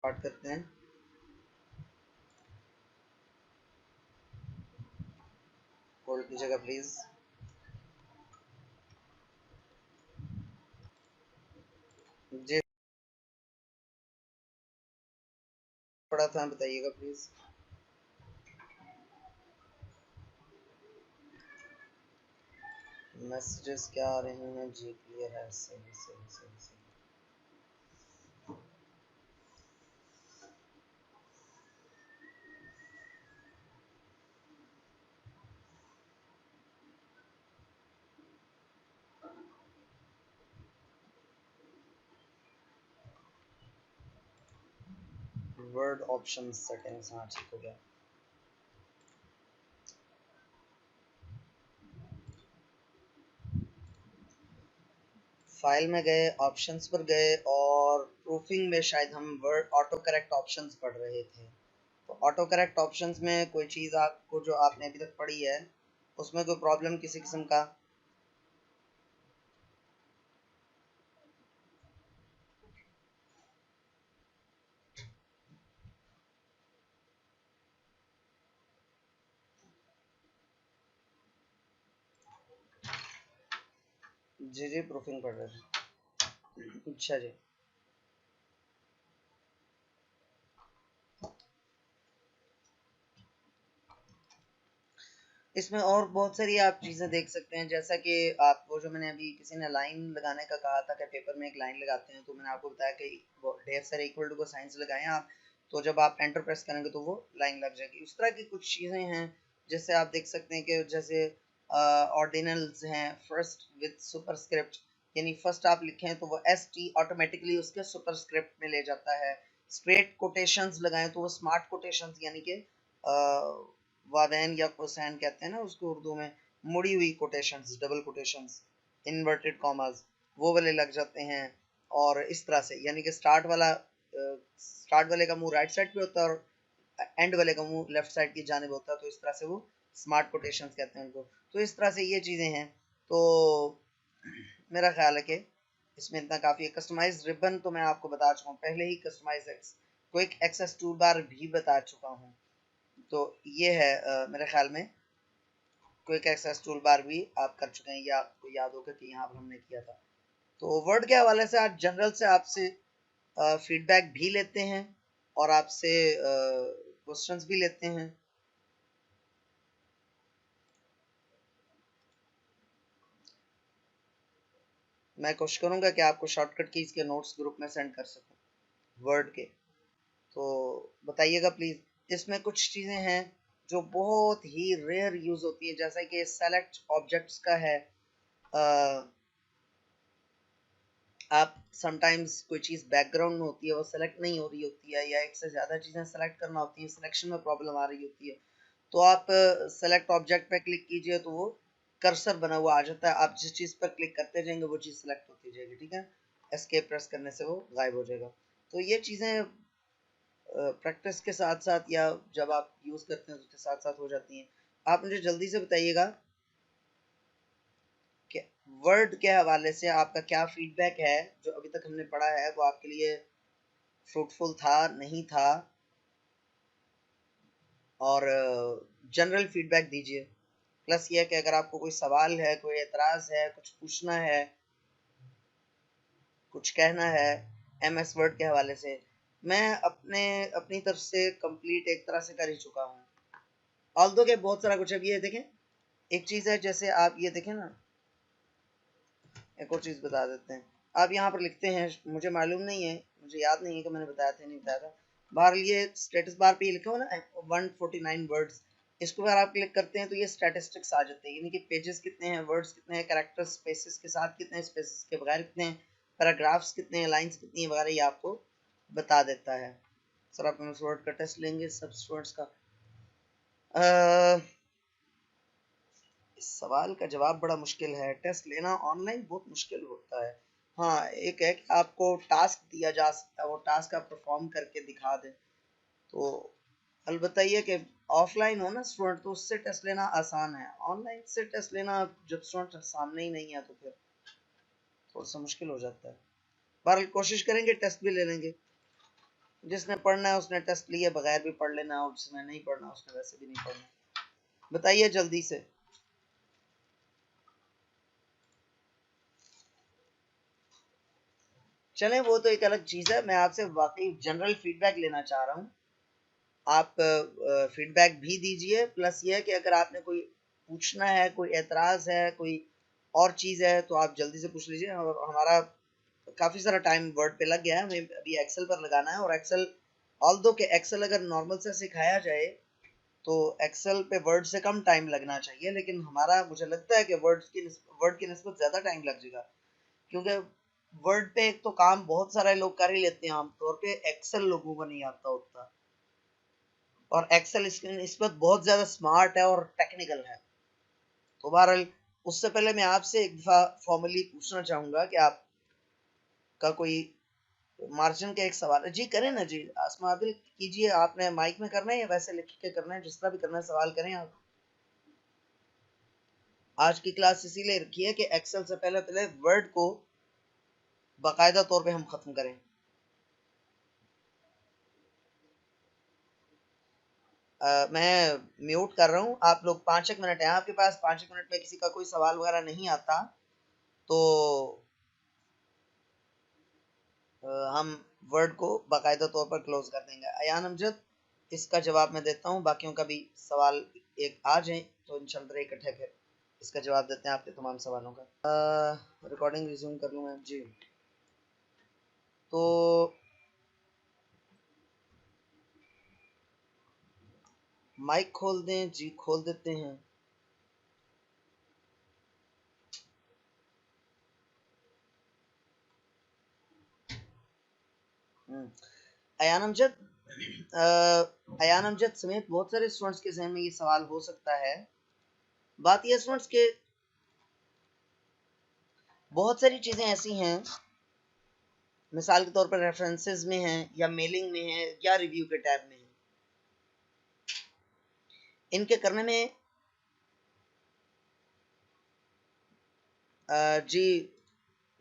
Start करते हैं। Hold कीजिएगा प्लीज। जी पढ़ा था, बताइएगा प्लीज। मैसेजेस क्या आ रहे हैं जी? क्लियर है, सही सही सही सही। वर्ड ऑप्शन सेटिंग्स, हाँ ठीक हो गया। फाइल में गए, ऑप्शंस पर गए और प्रूफिंग में शायद हम वर्ड ऑटो करेक्ट ऑप्शंस पढ़ रहे थे। तो ऑटो करेक्ट ऑप्शंस में कोई चीज़ आपको जो आपने अभी तक पढ़ी है उसमें कोई प्रॉब्लम किसी किस्म का? जी जी प्रूफिंग पढ़ रहे थे, अच्छा जी। इसमें और बहुत सारी आप चीज़ें देख सकते हैं, जैसा कि आप वो जो मैंने अभी किसी ने लाइन लगाने का कहा था कि पेपर में एक लाइन लगाते हैं, तो मैंने आपको बताया कि ढेर सारे इक्वल टू को साइंस लगाएं आप, तो जब आप एंटर प्रेस करेंगे तो वो लाइन लग जाएगी। उस तरह की कुछ चीज़ें हैं जैसे आप देख सकते हैं कि जैसे ऑर्डिनल्स हैं फर्स्ट विद सुपरस्क्रिप्ट, यानी फर्स्ट आप लिखें तो वो एस टी ऑटोमेटिकली उसके सुपरस्क्रिप्ट में ले जाता है। स्ट्रेट कोटेशंस लगाएं तो वो स्मार्ट कोटेशंस यानी कि वावेन या कोसैन कहते हैं ना उसको उर्दू में, मुड़ी हुई quotations, double quotations, inverted commas, वो वाले लग जाते हैं। और इस तरह से यानी कि स्टार्ट वाले का मुंह राइट साइड पे होता है और एंड वाले का मुंह लेफ्ट साइड की जानिब होता है, तो इस तरह से वो स्मार्ट कोटेशंस कहते हैं उनको। तो इस तरह से ये चीज़ें हैं। तो मेरा ख्याल है कि इसमें इतना काफ़ी है। कस्टमाइज रिबन तो मैं आपको बता चुका हूँ पहले ही, customise quick access tool bar भी बता चुका हूँ। तो ये है मेरे ख्याल में क्विक एक्सेस टूल बार भी आप कर चुके हैं, या आपको याद होगा कि यहाँ पर हमने किया था। तो वर्ड के हवाले से आज जनरल से आपसे फीडबैक भी लेते हैं और आपसे क्वेश्चंस भी लेते हैं। मैं कोशिश करूंगा कि आपको शॉर्टकट कीज के नोट्स ग्रुप में सेंड कर सकूं वर्ड के। तो बताइएगा प्लीज। इसमें कुछ चीज़ें हैं जो बहुत ही रेयर यूज होती है, जैसा कि सेलेक्ट ऑब्जेक्ट्स का है। आप समटाइम्स कोई चीज़ बैकग्राउंड में होती है वो सेलेक्ट नहीं हो रही होती है, या एक से ज़्यादा चीज़ें सेलेक्ट करना होती है, सिलेक्शन में प्रॉब्लम आ रही होती है, तो आप सेलेक्ट ऑब्जेक्ट पे क्लिक कीजिए तो वो कर्सर बना हुआ आ जाता है। आप जिस चीज़ पर क्लिक करते जाएंगे वो चीज़ सेलेक्ट होती जाएगी, ठीक है। एस्केप प्रेस करने से वो गायब हो जाएगा। तो ये चीज़ें प्रैक्टिस के साथ साथ या जब आप यूज़ करते हैं उसके साथ साथ हो जाती हैं। आप मुझे जल्दी से बताइएगा कि वर्ड के हवाले से आपका क्या फीडबैक है, जो अभी तक हमने पढ़ा है वो आपके लिए फ्रूटफुल था, नहीं था, और जनरल फीडबैक दीजिए। प्लस ये है कि अगर आपको कोई सवाल है, कोई एतराज़ है, कुछ पूछना है, कुछ कहना है एम एस वर्ड के हवाले से, मैं अपनी तरफ से कंप्लीट एक तरह से कर ही चुका हूँ। ऑल्दो के बहुत सारा कुछ। अब ये देखें, एक चीज़ है जैसे आप ये देखें ना, एक और चीज़ बता देते हैं। आप यहाँ पर लिखते हैं, मुझे मालूम नहीं है, मुझे याद नहीं है कि मैंने बताया था नहीं बताया था। बाहर ये स्टेटस बार पे ये लिखा हुआ ना 149 वर्ड्स, इसको अगर आप क्लिक करते हैं तो ये स्टैटिस्टिक्स आ जाते हैं, यानी कि पेजेस कितने हैं, वर्ड्स कितने हैं, कैरेक्टर स्पेसेस के साथ कितने हैं, स्पेसेस के बगैर कितने हैं, पैराग्राफ्स कितने हैं, लाइंस कितनी है वगैरह, ये आपको बता देता है। सर आप वर्ड का टेस्ट लेंगे सब स्टूडेंट्स का? इस सवाल का जवाब बड़ा मुश्किल है। टेस्ट लेना ऑनलाइन बहुत मुश्किल होता है। हाँ, एक है कि आपको टास्क दिया जा सकता है, वो टास्क आप परफॉर्म करके दिखा दें, तो अलबत्ता ये कि ऑफलाइन हो ना स्टूडेंट तो उससे टेस्ट लेना आसान है। ऑनलाइन से टेस्ट लेना जब स्टूडेंट सामने ही नहीं है तो फिर थोड़ा सा मुश्किल हो जाता है। बहरहाल कोशिश करेंगे, टेस्ट भी ले लेंगे। जिसने पढ़ना है उसने टेस्ट लिए बगैर भी पढ़ लेना, और जिसने नहीं पढ़ना उसने वैसे भी नहीं पढ़ना। बताइए जल्दी से। चलें वो तो एक अलग चीज़ है, मैं आपसे वाकई जनरल फीडबैक लेना चाह रहा हूँ। आप फीडबैक भी दीजिए, प्लस ये है कि अगर आपने कोई पूछना है, कोई एतराज़ है, कोई और चीज़ है तो आप जल्दी से पूछ लीजिए। और हमारा काफ़ी सारा टाइम वर्ड पे लग गया है, हमें अभी एक्सेल पर लगाना है। और एक्सेल, ऑल्दो के एक्सेल अगर नॉर्मल से सिखाया जाए तो एक्सेल पे वर्ड से कम टाइम लगना चाहिए, लेकिन हमारा मुझे लगता है कि वर्ड की निस्बत ज़्यादा टाइम लग जाएगा, क्योंकि वर्ड पे एक तो काम बहुत सारे लोग कर ही लेते हैं आमतौर पे, एक्सेल लोगों को नहीं आता उतना। और एक्सेल इसकी निस्बत बहुत ज़्यादा स्मार्ट है और टेक्निकल है। तो बहरहाल, उससे पहले मैं आपसे एक दफ़ा फॉर्मली पूछना चाहूँगा कि आपका कोई मार्जिन का एक सवाल है। जी करें ना जी, आसमा आदिल कीजिए। आपने माइक में करना है या वैसे लिख के करना है, जिस तरह भी करना है सवाल करें आप। आज की क्लास इसीलिए रखी है कि एक्सेल से पहले पहले वर्ड को बाकायदा तौर पे हम ख़त्म करें। मैं म्यूट कर रहा हूँ। आप लोग 5 एक मिनट है आपके पास, 5 एक मिनट में किसी का कोई सवाल वगैरह नहीं आता तो हम वर्ड को बाकायदा तौर पर क्लोज कर देंगे। अयान अमजद, इसका जवाब मैं देता हूँ, बाकियों का भी सवाल एक आ जाए तो इंशाल्लाह इकट्ठे फिर इसका जवाब देते हैं आपके तमाम सवालों का। रिकॉर्डिंग रिज्यूम कर लूँ मैं जी। तो माइक खोल दें जी, खोल देते हैं। अयान अमजद, अयान अमजद समेत बहुत सारे स्टूडेंट्स के जहन में ये सवाल हो सकता है। बात यह स्टूडेंट्स के बहुत सारी चीज़ें ऐसी हैं, मिसाल के तौर पर रेफरेंसेस में हैं या मेलिंग में हैं या रिव्यू के टैब में हैं, इनके करने में जी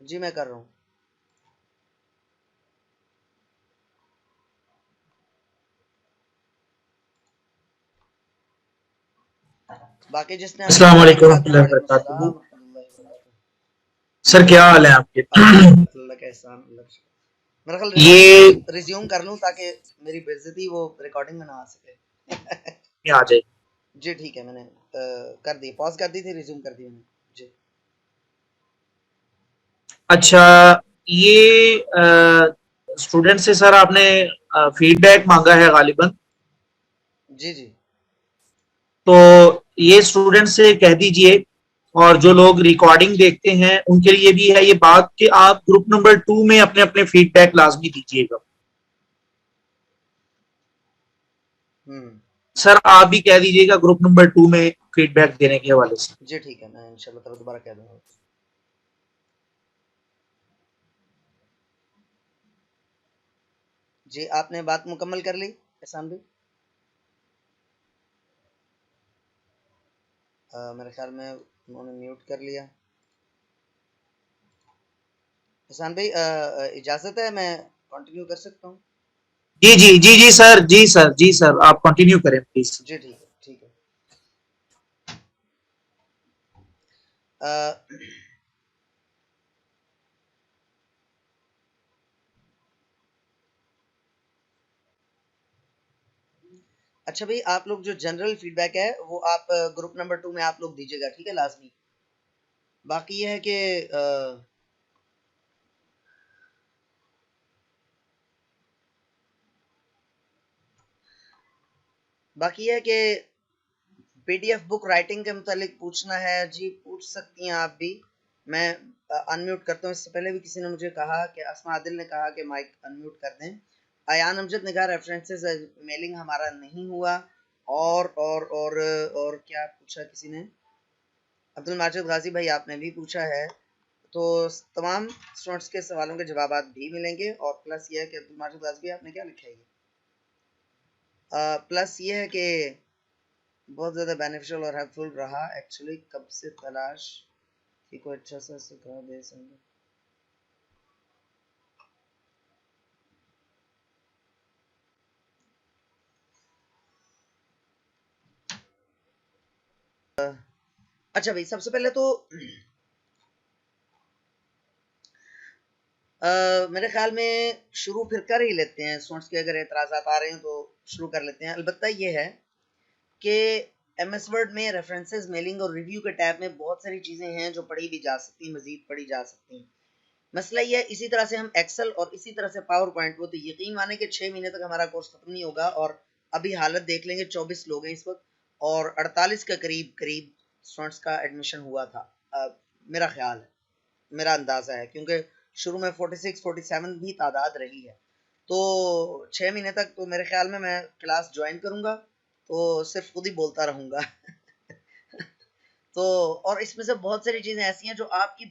जी मैं कर रहा हूँ। बाकी जिसने अभी अस्सलाम ज्वाइन वालेकुम किया तो रहमतुल्लाहि व वालेकुम बरकातुहू। सलाम वरहमतुल्लाहि वबरकातुहू। सर क्या हाल है आपके? अल्हम्दुलिल्लाह, अल्लाह का एहसान, अल्लाह का शुक्र। मेरा ख्याल ये रिकॉर्डिंग रिज्यूम कर लूँ ताकि मेरी बेइज्जती वो रिकॉर्डिंग में ना आ सके। आ जाए। जी ठीक है, मैंने कर दी, पॉज कर दी थी, रिज्यूम कर दी मैंने जी। अच्छा, ये स्टूडेंट से सर आपने फीडबैक मांगा है गालिबन, जी जी तो ये स्टूडेंट से कह दीजिए। और जो लोग रिकॉर्डिंग देखते हैं उनके लिए भी है ये बात कि आप ग्रुप नंबर 2 में अपने अपने फीडबैक लाजमी दीजिएगा। हम्म। सर आप भी कह दीजिएगा ग्रुप नंबर 2 में फीडबैक देने के हवाले से। जी ठीक है, मैं इंशाल्लाह ताला दोबारा कह दूंगा। जी आपने बात मुकम्मल कर ली एहसान भाई? मेरे ख्याल में उन्होंने म्यूट कर लिया। एहसान भाई, इजाज़त है, मैं कंटिन्यू कर सकता हूँ? जी जी जी जी सर, जी सर, जी सर, आप कंटिन्यू करें प्लीज। जी ठीक है, ठीक है। अ, अच्छा भाई, आप लोग जो जनरल फीडबैक है वो आप ग्रुप नंबर 2 में आप लोग दीजिएगा, ठीक है, लाजमी। बाकी ये है कि बाकी ये है कि पीडीएफ बुक राइटिंग के मुतालिक पूछना है जी, पूछ सकती हैं आप भी। मैं अनम्यूट करता हूँ। इससे पहले भी किसी ने मुझे कहा कि अस्मा आदिल ने कहा कि माइक अनम्यूट कर दें। अयान अमजद ने कहा रेफरेंसेस मेलिंग हमारा नहीं हुआ। और क्या पूछा किसी ने? अब्दुल माजिद गाजी भाई आपने भी पूछा है। तो तमाम स्टूडेंट्स के सवालों के जवाब भी मिलेंगे। और प्लस ये है कि अब्दुल माजिद गाजी भाई आपने क्या लिखा है ये? प्लस ये है कि बहुत ज़्यादा बेनिफिशियल और हेल्पफुल रहा एक्चुअली, कब से तलाश कि कोई अच्छा सा सिखा दे सके। अच्छा भाई, सबसे पहले तो मेरे ख्याल में शुरू फिर कर ही लेते हैं। स्टूडेंट्स के अगर एतराज़ात आ रहे हैं तो शुरू कर लेते हैं। अलबत्ता ये है कि एमएस वर्ड में रेफरेंसेस, मेलिंग और रिव्यू के टैब में बहुत सारी चीज़ें हैं जो पढ़ी भी जा सकती हैं, मज़ीद पढ़ी जा सकती हैं। मसला ये है, इसी तरह से हम एक्सेल और इसी तरह से पावर पॉइंट, वो तो यकीन माने कि 6 महीने तक हमारा कोर्स खत्म नहीं होगा। और अभी हालत देख लेंगे, 24 लोग हैं इस वक्त और 48 के करीब करीब स्टूडेंट्स का एडमिशन हुआ था। मेरा ख्याल है, मेरा अंदाज़ा है, क्योंकि शुरू में 46 47 भी तादाद रही है। तो 6 महीने तक तो मेरे ख्याल में मैं क्लास ज्वाइन करूँगा तो सिर्फ खुद ही बोलता रहूँगा। तो और इसमें से बहुत सारी चीज़ें ऐसी हैं जो आपकी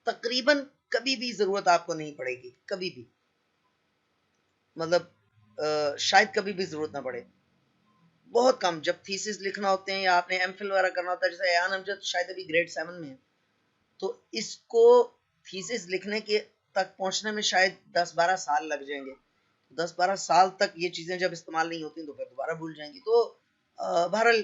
तकरीबन कभी भी ज़रूरत आपको नहीं पड़ेगी, कभी भी, मतलब शायद कभी भी ज़रूरत ना पड़े। बहुत कम, जब थीसिस लिखना होते हैं या आपने एमफिल वगैरह करना होता है, जैसे अयान अमजद शायद अभी ग्रेड 7 में है, तो इसको थीसिस लिखने के तक पहुंचने में शायद 10-12 साल लग जाएंगे। 10-12 साल तक ये चीज़ें जब इस्तेमाल नहीं होती तो फिर दोबारा भूल जाएंगी। तो बहरहाल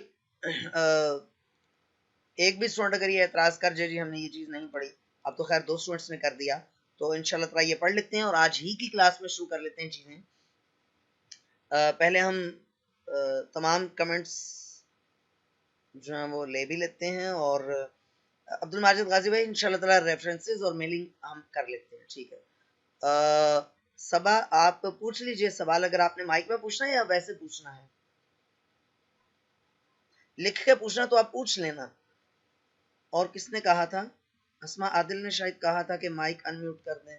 एक भी स्टूडेंट अगर ये एतराज़ कर जाए जी हमने ये चीज़ नहीं पढ़ी, अब तो खैर 2 स्टूडेंट्स ने कर दिया, तो इंशाल्लाह ताला ये पढ़ लेते हैं और आज ही की क्लास में शुरू कर लेते हैं चीज़ें। पहले हम तमाम कमेंट्स जो हैं वो ले भी लेते हैं और अब्दुल माजिद गाजी भाई इंशाल्लाह ताला रेफरेंसेस और मेलिंग हम कर लेते हैं, ठीक है। सबा आप पूछ लीजिए सवाल, अगर आपने माइक में पूछना है या वैसे पूछना है, लिख के पूछना तो आप पूछ लेना। और किसने कहा था? अस्मा आदिल ने शायद कहा था कि माइक अनम्यूट कर दें।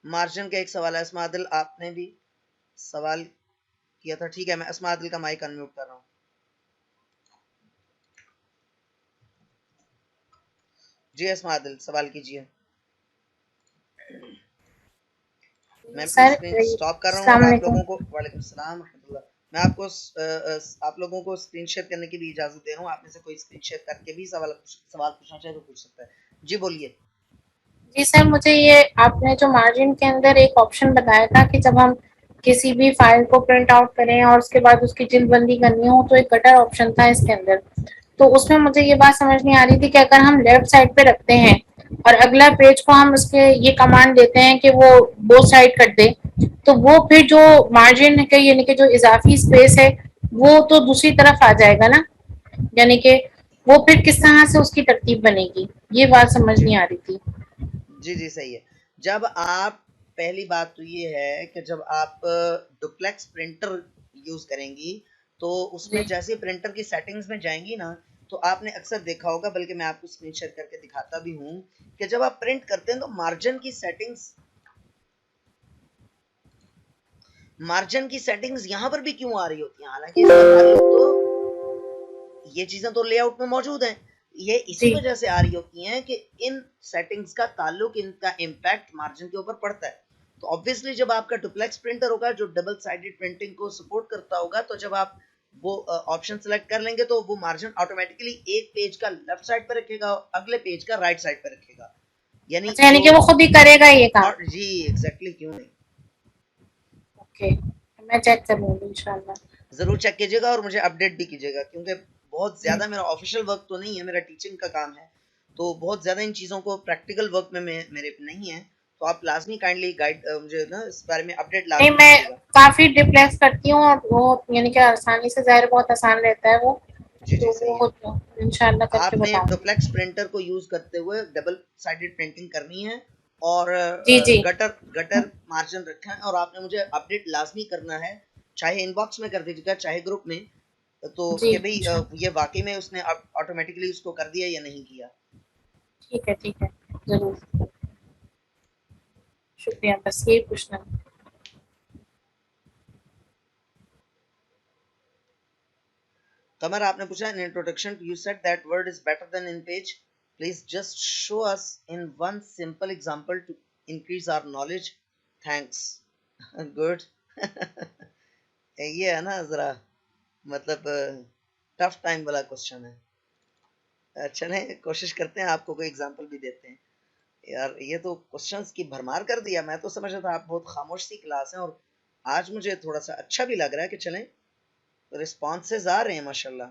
मार्जिन का एक सवाल है, अस्मा आदिल आपने भी सवाल किया था, ठीक है, मैं अस्मा आदिल का माइक अनम्यूट कर रहा हूँ। जी अस्मा आदिल सवाल कीजिए। मैं अपनी सर स्क्रीन स्टॉप कर रहा हूँ। अस्सलाम अब आप वालेकुम। लोगों को वालेकुम सलाम रहमतुल्लाह, मैं आपको आप लोगों को स्क्रीन शेयर करने की भी इजाजत दे रहा हूँ। आप में से कोई स्क्रीन शेयर करके भी सवाल पूछना चाहे तो पूछ सकता है। जी बोलिए। जी सर, मुझे ये आपने जो मार्जिन के अंदर एक ऑप्शन बताया था कि जब हम किसी भी फाइल को प्रिंट आउट करें और उसके बाद उसकी जिल्दबंदी करनी हो तो एक कटर ऑप्शन था इसके अंदर। तो उसमें मुझे ये बात समझ नहीं आ रही थी कि अगर हम लेफ्ट साइड पे रखते हैं और अगला पेज को हम उसके ये कमांड देते हैं कि वो बोथ साइड कट दे, तो वो फिर जो मार्जिन है यानी कि जो इजाफी स्पेस है वो तो दूसरी तरफ आ जाएगा ना, यानी कि वो फिर किस तरह से उसकी तरतीब बनेगी, ये बात समझ जी नहीं आ रही थी। जी जी सही है। जब आप, पहली बात तो ये है कि जब आप डुप्लेक्स प्रिंटर यूज करेंगी तो उसमें जी जैसे प्रिंटर की सेटिंग्स में जाएंगी ना, तो आपने अक्सर देखा होगा, बल्कि मैं आपको स्क्रीन शेयर करके दिखाता भी हूँ, कि जब आप प्रिंट करते हैं तो मार्जिन की सेटिंग्स यहाँ पर भी क्यों आ रही होती हैं, हालांकि इसका ताल्लुक तो, ये चीजें तो लेआउट में मौजूद हैं, ये इसी जी वजह से आ रही होती हैं कि इन सेटिंग्स का ताल्लुक, इनका इम्पैक्ट मार्जिन के ऊपर पड़ता है। तो ऑब्वियसली जब आपका डुप्लेक्स प्रिंटर होगा जो डबल साइडेड प्रिंटिंग को सपोर्ट करता होगा, तो जब आप वो ऑप्शन सेलेक्ट कर लेंगे तो वो मार्जिन ऑटोमेटिकली एक पेज का लेफ्ट साइड पर रखेगा और अगले पेज का राइट साइड पर रखेगा। यानी अच्छा, यानी जो, कि वो खुद ही करेगा ये काम। और जी एग्जैक्टली, क्यों नहीं। ओके, मैं चेक करूंगी इंशाल्लाह। जरूर चेक कीजिएगा और मुझे अपडेट भी कीजिएगा, क्योंकि बहुत जी ज्यादा मेरा ऑफिशियल वर्क तो नहीं है, मेरा टीचिंग का काम है, तो बहुत ज्यादा इन चीजों को प्रैक्टिकल वर्क में मेरे नहीं है। तो आप लाजमी काइंडली गाइड, मुझे ना इस बारे में अपडेट नहीं, लाजमी मैं कीजिएगा। काफी डिप्लेक्स करती हूँ और वो यानी कि आसानी से, ज़ाहिर बहुत आसान रहता है वो, जी जी तो सही वो है। तो इंशाल्लाह करके आपने बताऊंगी। डुप्लेक्स प्रिंटर को यूज करते हुए डबल साइडेड प्रिंटिंग करनी है और जी जी गटर गटर मार्जिन रखा है, और आपने मुझे अपडेट लाजमी करना है, चाहे इनबॉक्स में कर दीजिएगा चाहे ग्रुप में, तो जी कि भाई अच्छा, ये वाकई में उसने ऑटोमेटिकली उसको कर दिया या नहीं किया। ठीक है, जरूर, शुक्रिया, बस यही पूछना। कमर आपने पूछा in introduction you said that word is better than in page, please just show us in one simple example to increase our knowledge, thanks. Good. ये है ना जरा, मतलब टफ टाइम वाला क्वेश्चन है। चलें कोशिश करते हैं, आपको कोई एग्जांपल भी देते हैं। यार ये तो क्वेश्चंस की भरमार कर दिया, मैं तो समझ रहा था आप बहुत खामोश सी क्लास है, और आज मुझे थोड़ा सा अच्छा भी लग रहा है कि चलें रिस्पॉन्सेज आ रहे हैं माशाल्लाह।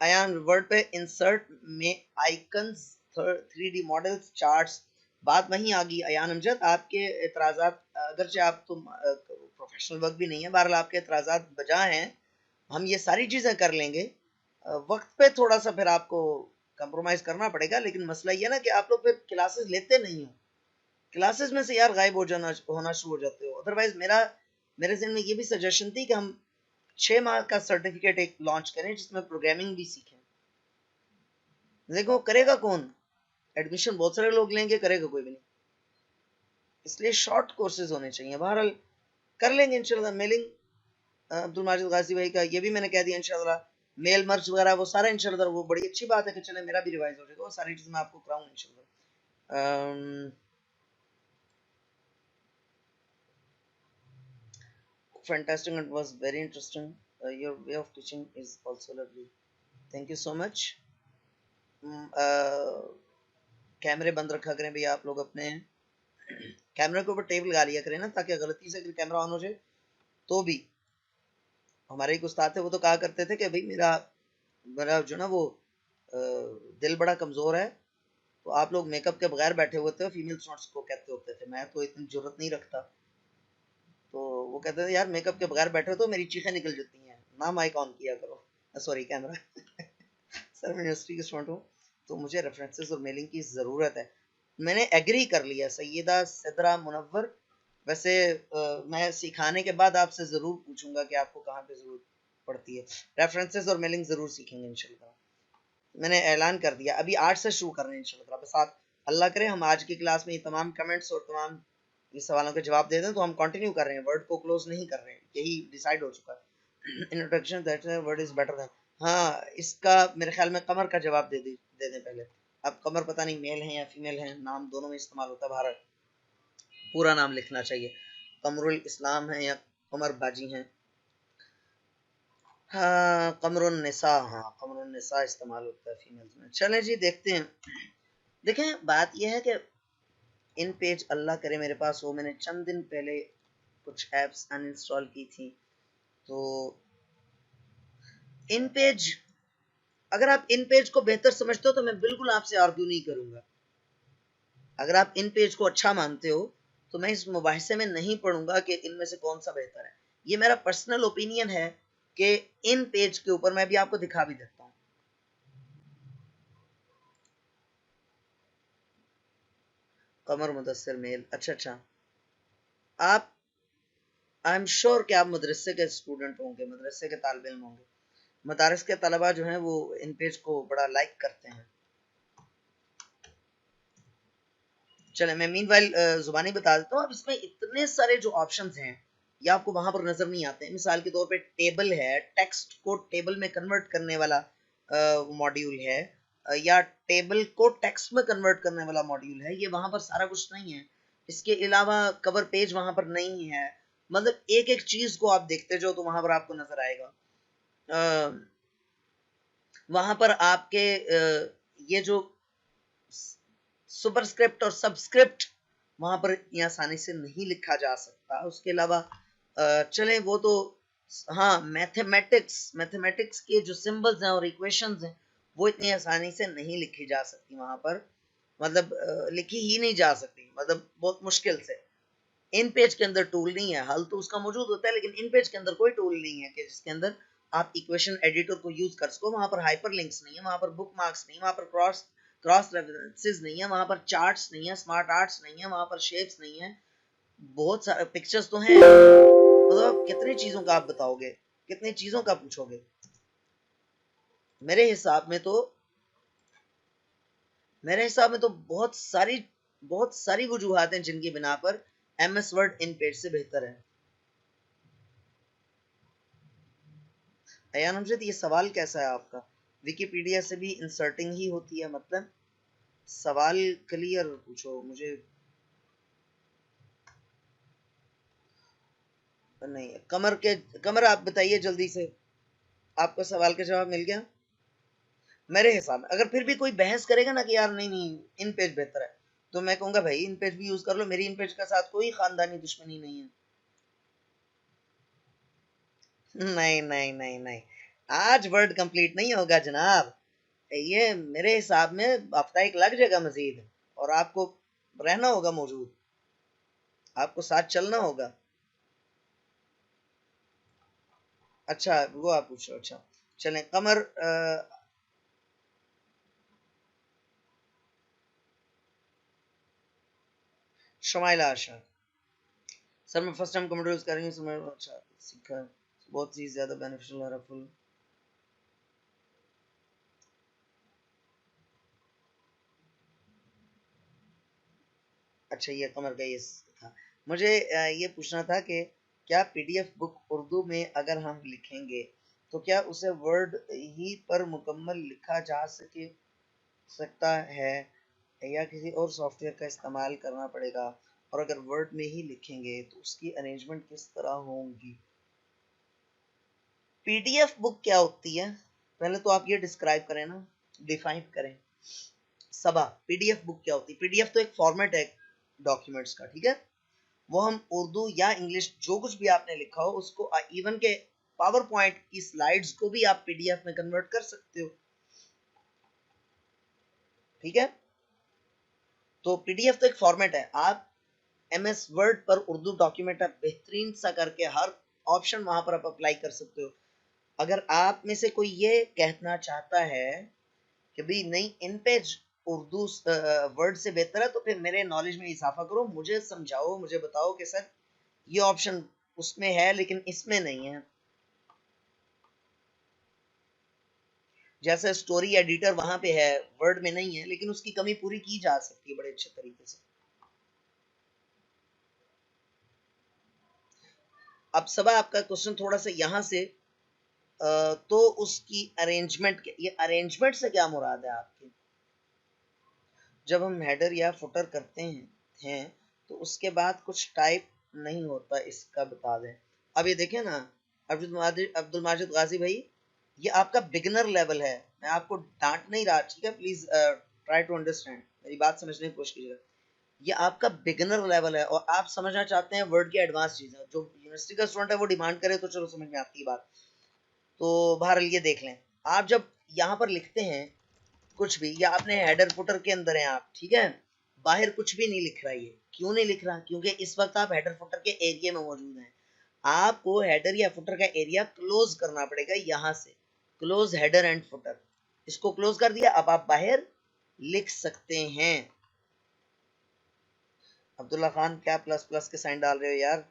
अयान वर्ड पे इंसर्ट में आइकन्स 3D मॉडल्स चार्ट्स, बात वहीं आ गई अयान अमजद। आपके एतराज़ात, अगरचे आप तो प्रोफेशनल वर्क भी नहीं है, बहरहाल आपके एतराज़ात बजा हैं, हम ये सारी चीज़ें कर लेंगे। वक्त पे थोड़ा सा फिर आपको कंप्रोमाइज करना पड़ेगा, लेकिन मसला ये ना कि आप लोग फिर क्लासेस लेते नहीं हो, क्लासेस में से यार गायब हो जाना होना शुरू हो जाते हो। अदरवाइज मेरे ज़हन में ये भी सजेशन थी कि हम 6 माह का सर्टिफिकेट एक लॉन्च करें जिसमें प्रोग्रामिंग भी सीखें। देखो करेगा कौन, एडमिशन बहुत सारे लोग लेंगे, करेगा कोई भी नहीं, इसलिए शॉर्ट कोर्सेज होने चाहिए। बहरहाल कर लेंगे इंशाल्लाह। मेलिंग अब्दुल माजिद गाजी भाई का ये भी मैंने कह दिया इंशाल्लाह, मेल मर्ज वगैरह वो सारा इंशाल्लाह, वो बड़ी अच्छी बात है कि चले मेरा भी रिवाइज हो जाएगा, वो सारी चीज़ मैं आपको कराऊंगा इंशाल्लाह। Fantastic, it was very interesting. Your way of teaching is also lovely. Thank you so much. कैमरे बंद रखा करें भैया आप लोग, अपने कैमरे के ऊपर टेप लगा लिया करें ना, ताकि गलती से अगर कैमरा ऑन हो जाए तो भी। हमारे एक उस्ताद थे, वो तो कहा करते थे कि भाई मेरा मेरा जो ना वो दिल बड़ा कमज़ोर है, तो आप लोग मेकअप के बगैर बैठे हुए थे, फीमेल स्टूडेंट्स को कहते होते थे। मैं तो इतनी जरूरत नहीं रखता, तो वो कहते थे यार मेकअप के बगैर बैठे हो तो मेरी चीखें निकल जाती हैं, ना माइक ऑन किया करो, सॉरी कैमरा। सर मैं यूनिवर्सिटी के स्टूडेंट हूँ, तो मुझे रेफरेंसेस और मेलिंग की ज़रूरत है। मैंने एग्री कर लिया सैयदा सिद्रा मुनव्वर। वैसे मैं सिखाने के बाद आपसे ज़रूर पूछूंगा कि आपको कहाँ पे ज़रूरत पड़ती है। रेफरेंसेस और मेलिंग ज़रूर सीखेंगे इंशाल्लाह, मैंने ऐलान कर दिया। अभी 8 से शुरू कर रहे हैं इंशाल्लाह। बस आप अल्लाह करे हम आज की क्लास में ये तमाम कमेंट्स और तमाम ये सवालों के जवाब दे दें तो हम कंटिन्यू कर रहे हैं, वर्ड को क्लोज नहीं कर रहे हैं, यही डिसाइड हो चुका है। Introduction that word is better then, हाँ इसका मेरे ख्याल में कमर का जवाब दे दें पहले। अब कमर पता नहीं मेल है या फीमेल है, नाम दोनों में इस्तेमाल होता है, भारत पूरा नाम लिखना चाहिए, कमरुल इस्लाम है या कमर बाजी हैं। हाँ कमरुन निसा, हाँ कमरुन निसा इस्तेमाल होता है फीमेल्स में। चलें जी देखते हैं। देखें बात यह है कि इन पेज अल्लाह करे मेरे पास हो, मैंने चंद दिन पहले कुछ ऐप्स अनइंस्टॉल की थी, तो इन पेज, अगर आप इन पेज को बेहतर समझते हो तो मैं बिल्कुल आपसे आर्ग्यू नहीं करूंगा। अगर आप इन पेज को अच्छा मानते हो तो मैं इस मुबाहिसे में नहीं पढ़ूंगा कि इनमें से कौन सा बेहतर है। ये मेरा पर्सनल ओपिनियन है कि इन पेज के ऊपर, मैं भी आपको दिखा भी देता हूँ, कमर मुदस्सिर मेल। अच्छा आप, आई एम श्योर कि आप मदरसे के स्टूडेंट होंगे, मदरसे के तालिब इल्म होंगे। मदारिस के तलबा जो हैं वो इन पेज को बड़ा लाइक करते हैं। चले मैं मीनवाइल जुबानी बता देता हूँ। अब इसमें इतने सारे जो ऑप्शंस हैं ये आपको वहां पर नजर नहीं आते हैं। मिसाल के तौर पे टेबल है, टेक्स्ट को टेबल में कन्वर्ट करने वाला मॉड्यूल है, या टेबल को टेक्स्ट में कन्वर्ट करने वाला मॉड्यूल है, ये वहां पर सारा कुछ नहीं है। इसके अलावा कवर पेज वहां पर नहीं है, मतलब एक एक चीज को आप देखते जाओ तो वहां पर आपको नजर आएगा। वहां पर आपके ये जो सुपरस्क्रिप्ट और सबस्क्रिप्ट वहां पर ये आसानी से नहीं लिखा जा सकता। उसके अलावा चले वो तो, हाँ मैथमेटिक्स के जो सिंबल्स हैं और इक्वेशंस हैं वो इतनी आसानी से नहीं लिखी जा सकती वहां पर, मतलब लिखी ही नहीं जा सकती, मतलब बहुत मुश्किल से। इन पेज के अंदर टूल नहीं है, हल तो उसका मौजूद होता है लेकिन इन पेज के अंदर कोई टूल नहीं है कि जिसके अंदर आप इक्वेशन एडिटर को यूज कर सको। वहां पर हाइपर लिंक्स नहीं है, वहां पर बुक मार्क्स नहीं है, वहां पर क्रॉस रेफरेंसेस नहीं है, वहां पर चार्ट्स नहीं है, स्मार्ट आर्ट्स नहीं है, वहां पर शेप्स नहीं है। बहुत सारे पिक्चर्स तो हैं, मतलब कितनी चीजों का आप बताओगे, कितनी चीजों का पूछोगे। मेरे हिसाब में तो बहुत सारी वजूहात हैं जिनकी बिना पर MS वर्ड इन पेज से बेहतर है। अयान अमजद ये सवाल कैसा है आपका? विकिपीडिया से भी इंसर्टिंग ही होती है, मतलब सवाल क्लियर पूछो मुझे। नहीं कमर आप बताइए जल्दी से, आपको सवाल का जवाब मिल गया? मेरे हिसाब में अगर फिर भी कोई बहस करेगा ना कि यार नहीं इन पेज बेहतर है, तो मैं कहूंगा भाई इन पेज भी यूज कर लो, मेरी इन पेज के साथ कोई खानदानी दुश्मनी नहीं है। नहीं नहीं नहीं नहीं, आज वर्ड कंप्लीट नहीं होगा जनाब, ये मेरे हिसाब में हफ्ता एक लग जाएगा मजीद, और आपको रहना होगा मौजूद, आपको साथ चलना होगा। अच्छा वो आप पूछ रहे हो, अच्छा चलें। कमर शमाइला आशा, सर मैं फर्स्ट टाइम कंप्यूटर यूज कर रही हूँ, मैं अच्छा सीखा है, बहुत ही ज्यादा बेनिफिशियल और हेल्पफुल। अच्छा ये कमर का ये था। मुझे ये पूछना था कि क्या पीडीएफ बुक उर्दू में अगर हम लिखेंगे तो क्या उसे वर्ड ही पर मुकम्मल लिखा जा सकता है या किसी और सॉफ्टवेयर का इस्तेमाल करना पड़ेगा, और अगर वर्ड में ही लिखेंगे तो उसकी अरेंजमेंट किस तरह होगी? पीडीएफ बुक क्या होती है, पहले तो आप ये डिस्क्राइब करें ना, डिफाइन करें। सबा पीडीएफ बुक क्या होती है? पीडीएफ तो एक फॉर्मेट है डॉक्यूमेंट्स का, ठीक है, वो हम उर्दू या इंग्लिश जो कुछ भी आपने लिखा हो उसको, इवन के पावर पॉइंट की स्लाइड्स को भी आप पीडीएफ में कन्वर्ट कर सकते हो, ठीक है। तो पीडीएफ तो एक फॉर्मेट है, आप एमएस वर्ड पर उर्दू डॉक्यूमेंट आप बेहतरीन सा करके हर ऑप्शन वहां पर आप अप्लाई कर सकते हो। अगर आप में से कोई ये कहना चाहता है कि भाई नहीं इन पेज उर्दू वर्ड से बेहतर है, तो फिर मेरे नॉलेज में इजाफा करो, मुझे समझाओ, मुझे बताओ कि सर ये ऑप्शन उसमें है लेकिन इसमें नहीं है। जैसे स्टोरी एडिटर वहां पे है, वर्ड में नहीं है, लेकिन उसकी कमी पूरी की जा सकती है बड़े अच्छे तरीके से। अब सबा आपका क्वेश्चन थोड़ा सा यहाँ से तो उसकी अरेंजमेंट, ये अरेंजमेंट से क्या मुराद है आपकी? जब हम हेडर या फुटर करते हैं तो उसके बाद कुछ टाइप नहीं होता, इसका बता दें। अब ये देखें ना अब्दुल माजिद गाजी भाई, ये आपका बिगिनर लेवल है, मैं आपको डांट नहीं रहा, ठीक है, प्लीज ट्राई टू अंडरस्टैंड, मेरी बात समझने की कोशिश कीजिएगा। ये आपका बिगिनर लेवल है और आप समझना चाहते हैं वर्ड की एडवांस चीजें, जो यूनिवर्सिटी का स्टूडेंट है वो डिमांड करे तो चलो समझ में आती है बात। तो बहरहाल ये देख लें, आप जब यहाँ पर लिखते हैं कुछ भी, या अपने हेडर फुटर के अंदर हैं आप, ठीक है, बाहर कुछ भी नहीं लिख रहा, ये क्यों नहीं लिख रहा? क्योंकि इस वक्त आप हेडर फुटर के एरिया में मौजूद हैं, आपको हेडर या फुटर का एरिया क्लोज करना पड़ेगा, यहां से क्लोज हेडर एंड फुटर, इसको क्लोज कर दिया, अब आप बाहर लिख सकते हैं। अब्दुल्ला खान क्या प्लस प्लस के साइन डाल रहे हो यार?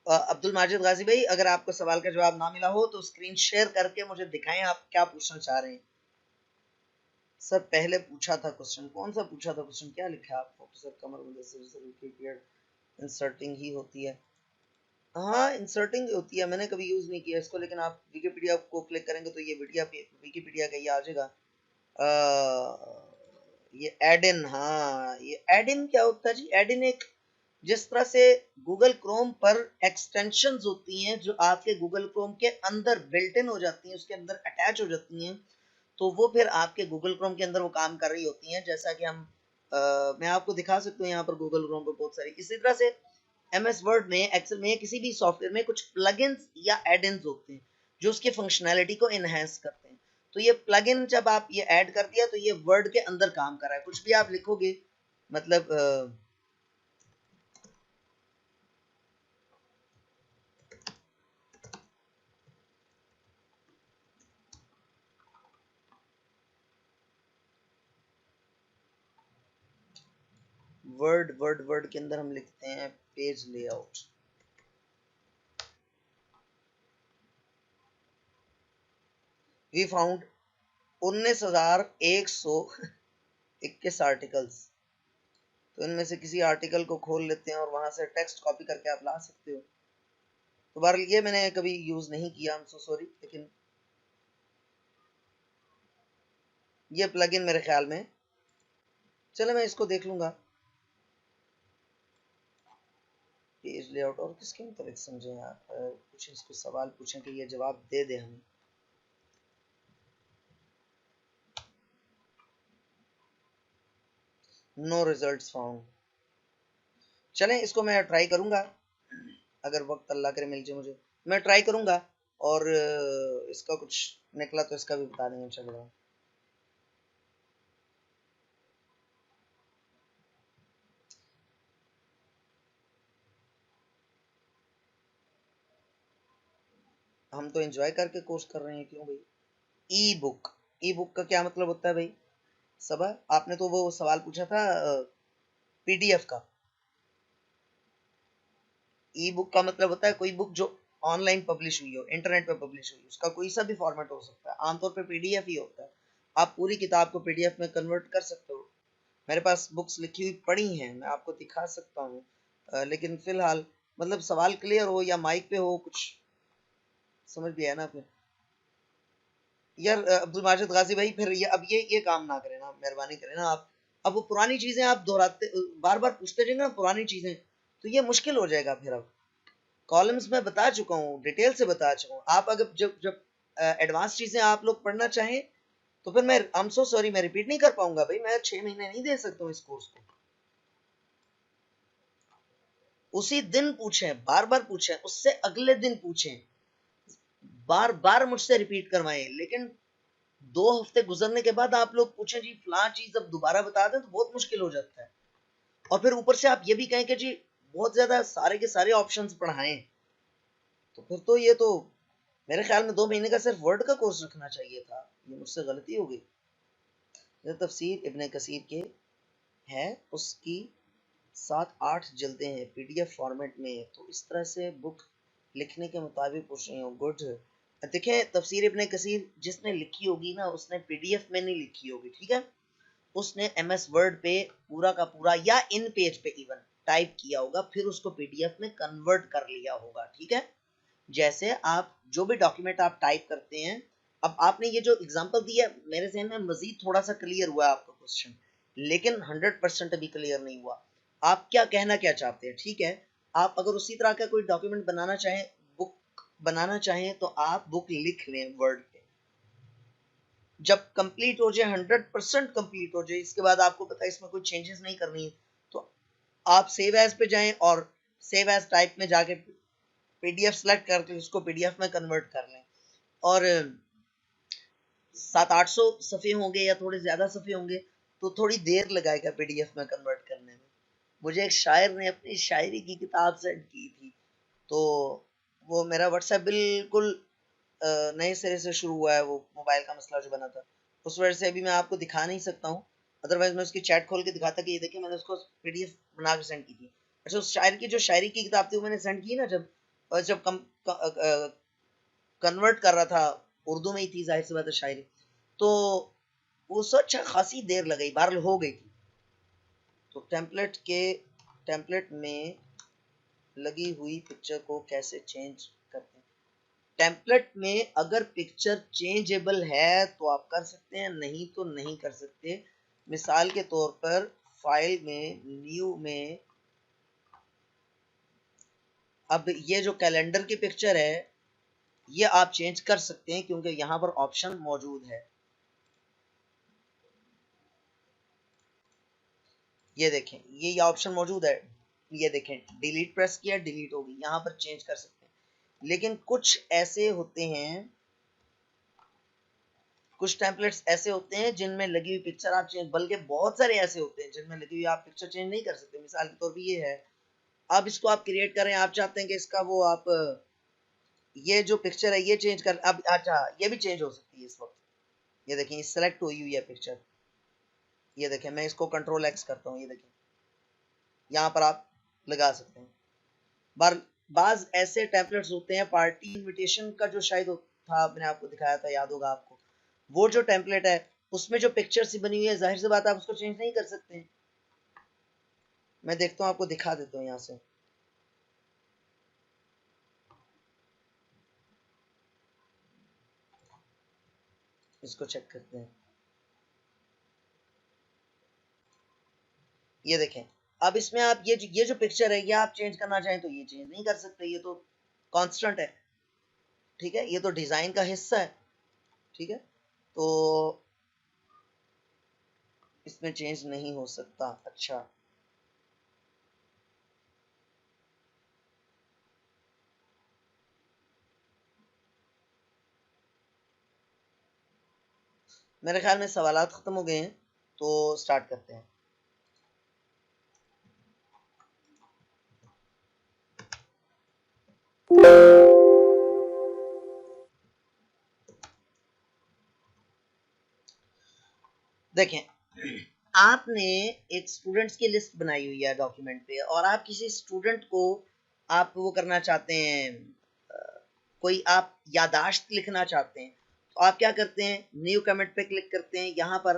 अब्दुल माजिद गाजी भाई, अगर आपको सवाल का जवाब ना मिला हो तो स्क्रीन शेयर करके मुझे दिखाएं आप क्या पूछना चाह रहे हैं। सर पहले पूछा था क्वेश्चन, कौन सा पूछा था क्वेश्चन, क्या लिखा है आपको? सर कमर इंसर्टिंग ही होती है, हाँ इंसर्टिंग होती है, मैंने कभी यूज नहीं किया इसको, लेकिन आप विकिपीडिया को क्लिक करेंगे तो ये विकिपीडिया का ये आ जाएगा। ये एड इन, हाँ ये एड इन क्या होता है जी? एड इन एक, जिस तरह से गूगल क्रोम पर एक्सटेंशंस होती हैं जो आपके गूगल क्रोम के अंदर बिल्ट इन हो जाती हैं, उसके अंदर अटैच हो जाती हैं, तो वो फिर आपके गूगल क्रोम के अंदर वो काम कर रही होती हैं, जैसा कि मैं आपको दिखा सकता हूँ यहाँ पर गूगल क्रोम पर बहुत सारी। इसी तरह से एमएस वर्ड में, एक्सेल में, किसी भी सॉफ्टवेयर में कुछ प्लगइन्स या एड-इन्स होते हैं जो उसकी फंक्शनैलिटी को एनहांस करते हैं। तो ये प्लगइन जब आप ये ऐड कर दिया तो ये वर्ड के अंदर काम कर रहा है, कुछ भी आप लिखोगे मतलब वर्ड के अंदर हम लिखते हैं page layout, we found 19,121 articles, तो इनमें से किसी आर्टिकल को खोल लेते हैं और वहां से टेक्स्ट कॉपी करके आप ला सकते हो। तो बहरहाल ये मैंने कभी यूज नहीं किया, आई एम सो सॉरी, लेकिन ये प्लगइन मेरे ख्याल में, चलो मैं इसको देख लूंगा। पेज लेआउट और किसके मुताबिक समझें आप? कुछ इसको सवाल पूछें कि ये जवाब दे दे हमें। No results found. चलें इसको मैं ट्राई करूंगा, अगर वक्त अल्लाह करे मिल जाए मुझे, मैं ट्राई करूंगा और इसका कुछ निकला तो इसका भी बता देंगे इंशाल्लाह। हम तो एंजॉय करके कोर्स कर रहे हैं, क्यों भाई? ई बुक, ई बुक का क्या मतलब होता है भाई? सबा आपने तो वो सवाल पूछा था पीडीएफ का। ई बुक का मतलब होता है कोई बुक जो ऑनलाइन पब्लिश हुई हो, इंटरनेट पे पब्लिश हुई, उसका कोई सा भी फॉर्मेट हो सकता है, आमतौर पे पीडीएफ ही होता है। आप पूरी किताब को पीडीएफ में कन्वर्ट कर सकते हो। मेरे पास बुक्स लिखी हुई पड़ी हैं, मैं आपको दिखा सकता हूँ, लेकिन फिलहाल मतलब सवाल क्लियर हो या माइक पे हो, कुछ समझ भी है ना आपने? यार अब्दुल माजिद गाजी भाई, फिर ये अब ये काम ना करें ना, मेहरबानी करें ना आप। अब वो पुरानी चीजें आप दोहराते बार बार पूछते जाएंगे ना पुरानी चीजें, तो ये मुश्किल हो जाएगा फिर। अब कॉलम्स में बता चुका हूँ, डिटेल से बता चुका हूँ। आप अगर जब जब एडवांस चीजें आप लोग पढ़ना चाहें तो फिर मैं आई एम सो सॉरी, मैं रिपीट नहीं कर पाऊंगा भाई, मैं 6 महीने नहीं दे सकता हूँ इस कोर्स को। उसी दिन पूछें, बार बार पूछें, उससे अगले दिन पूछें, बार बार मुझसे रिपीट करवाएं, लेकिन 2 हफ्ते गुजरने के बाद आप लोग पूछें जी फलां चीज अब दोबारा बता दें, तो बहुत मुश्किल हो जाता है। और फिर ऊपर से आप ये भी कहें कि जी बहुत ज्यादा सारे के सारे ऑप्शंस पढ़ाएं, तो फिर तो ये तो मेरे ख्याल में 2 महीने का सिर्फ वर्ड का कोर्स रखना चाहिए था। ये मुझसे गलती हो गई। ये तफसीर इब्ने कसीर के है, उसकी 7-8 जल्दें हैं पीडीएफ फॉर्मेट में, तो इस तरह से बुक लिखने के मुताबिक पूछ रही हूँ। गुड। देखें तफसीर इब्ने कसीर जिसने लिखी होगी ना, उसने पीडीएफ में नहीं लिखी होगी, ठीक है? उसने एमएस वर्ड पे पूरा का पूरा या इन पेज पे इवन टाइप किया होगा, फिर उसको पीडीएफ में कन्वर्ट कर लिया होगा, ठीक है? जैसे आप जो भी डॉक्यूमेंट आप टाइप करते हैं, अब आपने ये जो एग्जांपल दिया, मेरे ज़हन में मजीद थोड़ा सा क्लियर हुआ आपका क्वेश्चन, लेकिन 100% अभी क्लियर नहीं हुआ। आप क्या कहना चाहते हैं? ठीक है, आप अगर उसी तरह का कोई डॉक्यूमेंट बनाना चाहें, बुक बनाना चाहें, तो आप बुक लिख लें वर्ड पे। जब कंप्लीट हो जाए, 100% कंप्लीट हो जाए, इसके बाद आपको पता है इसमें कोई चेंजेस नहीं करनी है, तो आप सेव एज पे जाएं और सेव एज टाइप में जाके पीडीएफ सेलेक्ट करके उसको पीडीएफ में कन्वर्ट कर लें। और 700-800 सफ़े होंगे या थोड़े ज़्यादा सफ़े होंगे, तो थोड़ी देर लगाएगा पीडीएफ में कन्वर्ट करने में। मुझे एक शायर ने अपनी शायरी की किताब सेंड की थी, तो वो मेरा व्हाट्सएप बिल्कुल नए सिरे से शुरू हुआ है, वो मोबाइल का मसला जो बना था, उस वजह से अभी मैं आपको दिखा नहीं सकता हूँ। अदरवाइज मैं उसकी चैट खोल के दिखाता कि ये देखिए मैंने उसको पीडीएफ बना के सेंड की थी। अच्छा, उस शायर की जो शायरी की किताब थी वो मैंने सेंड की ना, जब कन्वर्ट कर रहा था, उर्दू में ही थी जाहिर सी बात है शायरी, तो उससे अच्छा खासी देर लगी, बहरहाल हो गई थी। तो टेम्पलेट में लगी हुई पिक्चर को कैसे चेंज करते हैं? टेम्पलेट में अगर पिक्चर चेंजेबल है तो आप कर सकते हैं, नहीं तो नहीं कर सकते। मिसाल के तौर पर फाइल में न्यू में, अब ये जो कैलेंडर की पिक्चर है ये आप चेंज कर सकते हैं क्योंकि यहाँ पर ऑप्शन मौजूद है। ये देखें, ये ऑप्शन मौजूद है, ये देखें डिलीट प्रेस किया, डिलीट होगी, यहाँ पर चेंज कर सकते हैं। लेकिन कुछ ऐसे होते हैं, कुछ टेम्पलेट्स ऐसे होते हैं जिनमें लगी हुई पिक्चर आप चेंज, बल्कि बहुत सारे ऐसे होते हैं जिनमें लगी हुई आप पिक्चर चेंज नहीं कर सकते। मिसाल के तौर पर ये है, अब इसको आप क्रिएट करें, आप चाहते हैं कि इसका वो आप ये जो पिक्चर है ये चेंज कर, अब अच्छा ये भी चेंज हो सकती है इस वक्त। ये देखें सिलेक्ट हुई हुई है पिक्चर, ये देखें मैं इसको कंट्रोल एक्स करता हूँ, ये देखें यहाँ पर आप लगा सकते हैं। बाज ऐसे टेम्पलेट्स होते हैं, पार्टी इनविटेशन का जो शायद था, मैंने आपको दिखाया था, याद होगा आपको, वो जो टेम्पलेट है उसमें जो पिक्चर सी बनी हुई है, जाहिर सी बात है आप उसको चेंज नहीं कर सकते हैं। मैं देखता हूँ, आपको दिखा देता हूँ यहाँ से। इसको चेक करते हैं, ये देखें अब इसमें आप ये जो पिक्चर है ये आप चेंज करना चाहें तो ये चेंज नहीं कर सकते, ये तो कांस्टेंट है, ठीक है, ये तो डिजाइन का हिस्सा है, ठीक है, तो इसमें चेंज नहीं हो सकता। अच्छा, मेरे ख्याल में सवालात खत्म हो गए हैं, तो स्टार्ट करते हैं। देखें, आपने एक स्टूडेंट्स की लिस्ट बनाई हुई है डॉक्यूमेंट पे, और आप किसी स्टूडेंट को आप वो करना चाहते हैं, कोई आप यादाश्त लिखना चाहते हैं, तो आप क्या करते हैं, न्यू कमेंट पे क्लिक करते हैं। यहाँ पर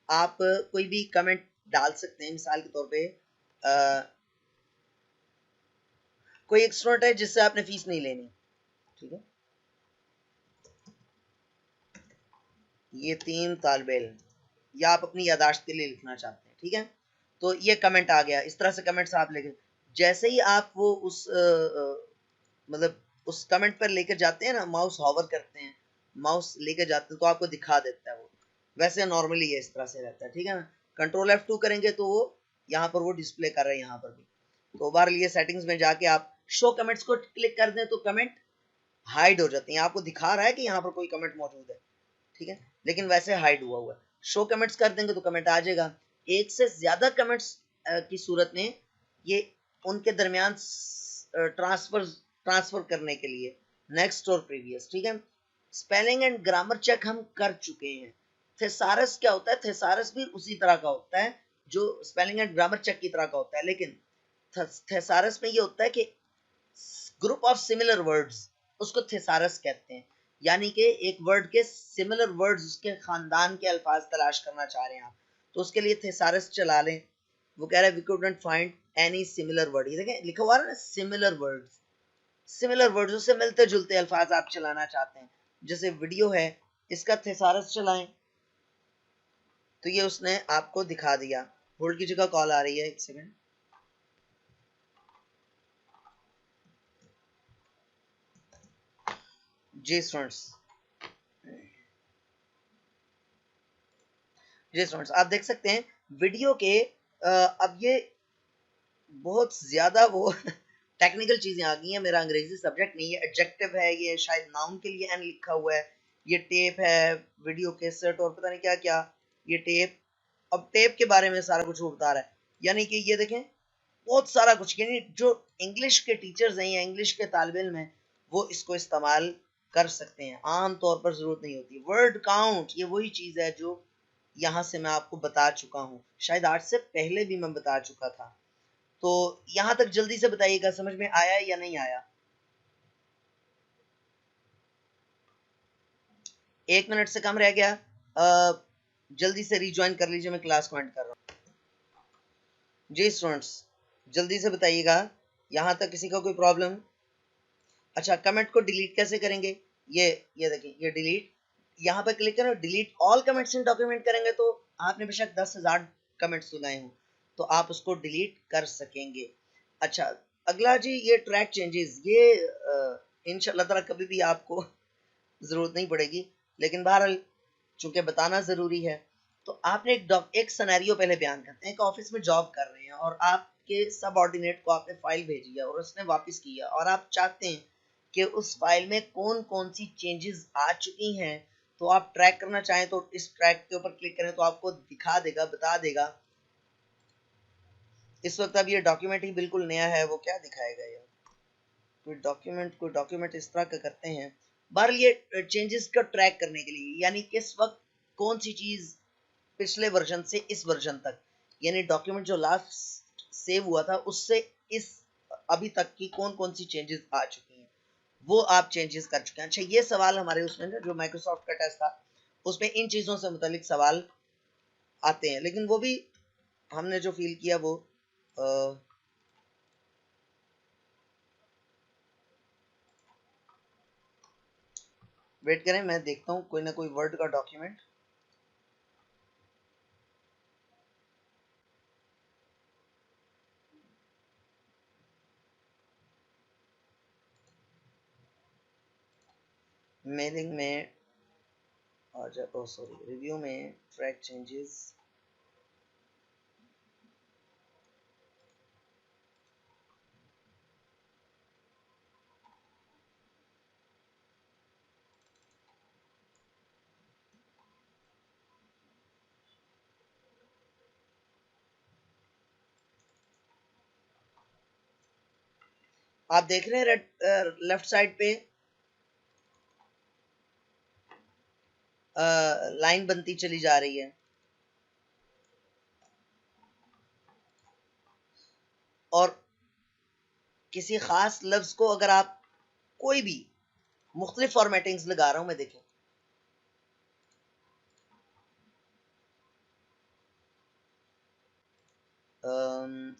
आप कोई भी कमेंट डाल सकते हैं। मिसाल के तौर पे कोई एक स्टूडेंट है जिससे आपने फीस नहीं लेनी, ठीक है, ये 3 तालिबे इल्म, या आप अपनी यादाश्त के लिए लिखना चाहते हैं, ठीक है, तो ये कमेंट आ गया। इस तरह से कमेंट्स आप लिखें। जैसे ही आप वो उस मतलब उस कमेंट पर लेकर जाते हैं ना, माउस हॉवर करते हैं, माउस लेकर जाते हैं तो आपको दिखा देता है वो। वैसे नॉर्मली ये इस तरह से रहता है, ठीक है ना। कंट्रोल F2 करेंगे तो वो यहाँ पर वो डिस्प्ले कर रहे हैं यहाँ पर भी। तो बार लिए सेटिंग्स में जाके आप शो कमेंट्स को क्लिक कर दें तो कमेंट हाइड हो जाते हैं। आपको दिखा रहा है कि यहाँ पर कोई कमेंट मौजूद है, ठीक है, लेकिन वैसे हाइड हुआ हुआ है। शो कमेंट्स कर देंगे तो कमेंट आ जाएगा। एक से ज्यादा कमेंट्स की सूरत में ये उनके दरमियान ट्रांसफर करने के लिए नेक्स्ट और प्रीवियस, ठीक है। स्पेलिंग एंड ग्रामर चेक हम कर चुके हैं। थेसारस क्या होता है, थेसारस भी उसी तरह का होता है जो स्पेलिंग एंड ग्रामर चेक की तरह का होता है, लेकिन थेसारस में ये होता है कि ग्रुप ऑफ सिमिलर वर्ड्स, उसको थेसारस कहते हैं। यानी कि एक वर्ड के सिमिलर वर्ड्स, उसके खानदान के अल्फाज तलाश करना चाह रहे हैं आप, तो उसके लिए थेसारस चला लें। वो कह रहा है we couldn't find any similar word, ये देखें लिखा हुआ है ना, सिमिलर वर्ड्स। सिमिलर वर्ड्स, उससे मिलते जुलते अल्फाज आप चलाना चाहते हैं। जैसे वीडियो है, इसका थेसारस चलाएं तो ये उसने आपको दिखा दिया। होल्ड की जगह कॉल आ रही है, एक सेकंड। जी स्टूडेंट्स, आप देख सकते हैं वीडियो के अब ये बहुत ज्यादा वो टेक्निकल चीजें आ गई हैं। मेरा अंग्रेजी सब्जेक्ट नहीं है, एडजेक्टिव है, ये शायद नाउन के लिए एन लिखा हुआ है, ये टेप है, वीडियो कैसेट और पता नहीं क्या क्या, ये टेप। अब टेप के बारे में सारा कुछ वो बता रहा है, यानी कि ये देखें बहुत सारा कुछ, यानी जो इंग्लिश के टीचर्स हैं या इंग्लिश के तालिब इल्म हैं वो इसको इस्तेमाल कर सकते हैं। आम तौर पर जरूरत नहीं होती। वर्ड काउंट, ये वही चीज है जो यहाँ से मैं आपको बता चुका हूँ, शायद आज से पहले भी मैं बता चुका था। तो यहां तक जल्दी से बताइएगा, समझ में आया या नहीं आया। 1 मिनट से कम रह गया, जल्दी से रिज्वाइन कर लीजिए, मैं क्लास को एंड कर रहा हूँ। जी स्टूडेंट्स, जल्दी से बताइएगा, यहां तक किसी का कोई प्रॉब्लम। अच्छा, कमेंट को डिलीट कैसे करेंगे, ये देखिए, ये डिलीट, यहाँ पे क्लिक करें, delete all comments in document करेंगे तो आपने बेशक 10,000 कमेंट्स लगाए हों तो आप उसको डिलीट कर सकेंगे। अच्छा, अगला जी ये ट्रैक चेंजेस, ये इंशाल्लाह ताला कभी भी आपको जरूरत नहीं पड़ेगी, लेकिन बहरहाल चूंकि बताना जरूरी है। तो आपने एक सिनेरियो पहले बयान करते हैं। एक ऑफिस में जॉब कर रहे हैं और आपके सबऑर्डिनेट को आपने फाइल भेजी है और उसने वापस किया, और आप चाहते हैं कि उस फाइल में कौन कौन सी चेंजेस आ चुकी हैं, तो आप ट्रैक करना चाहें तो इस ट्रैक के ऊपर क्लिक करें तो आपको दिखा देगा, बता देगा। इस वक्त अब ये डॉक्यूमेंट ही बिल्कुल नया है, वो क्या दिखाएगा यार। कोई डॉक्यूमेंट इस तरह का करते हैं। बहरहाल ये चेंजेस का ट्रैक करने के लिए, यानी किस वक्त कौन सी चीज पिछले वर्जन से इस वर्जन तक, यानी डॉक्यूमेंट जो लास्ट सेव हुआ था उससे इस अभी तक की कौन कौन सी चेंजेस आ चुकी हैं, वो आप चेंजेस कर चुके हैं। अच्छा, ये सवाल हमारे उसमें जो माइक्रोसॉफ्ट का टेस्ट था उसमें इन चीजों से मुतालिक सवाल आते हैं, लेकिन वो भी हमने जो फील किया वो वेट करें, मैं देखता हूँ कोई ना कोई वर्ड का डॉक्यूमेंट। मेलिंग में आ जाए, ओ सॉरी, रिव्यू में ट्रैक चेंजेस, आप देख रहे हैं रेड लेफ्ट साइड पे लाइन बनती चली जा रही है, और किसी खास लफ्ज को अगर आप कोई भी मुख्तलिफ फॉर्मेटिंग्स लगा रहा हूं मैं, देखें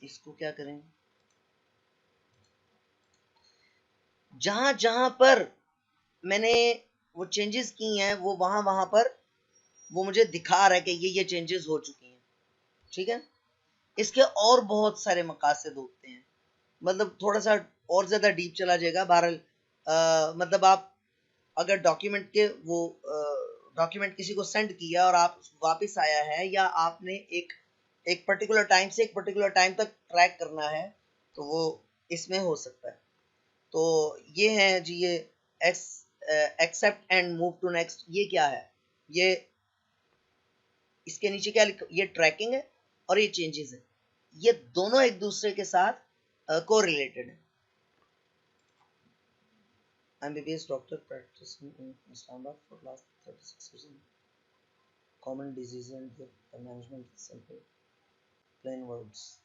इसको क्या करें, जहां जहां पर मैंने वो चेंजेस की हैं वो वहां वहां पर वो मुझे दिखा रहा है कि ये चेंजेस हो चुकी हैं, ठीक है। इसके और बहुत सारे मकासद होते हैं, मतलब थोड़ा सा और ज्यादा डीप चला जाएगा। बहरहाल मतलब आप अगर डॉक्यूमेंट के वो डॉक्यूमेंट किसी को सेंड किया और आप वापस आया है, या आपने एक पर्टिकुलर टाइम से एक पर्टिकुलर टाइम तक ट्रैक करना है, तो वो इसमें हो सकता है। तो ये है जी, ये accept and move to next, ये क्या है, ये इसके नीचे क्या लिखा, ये ट्रैकिंग है और ये चेंजेस है, ये दोनों एक दूसरे के साथ कोरिलेटेड है। MBBS doctor practicing in Islamabad for last 36 years. Common disease and the management is simple, plain words.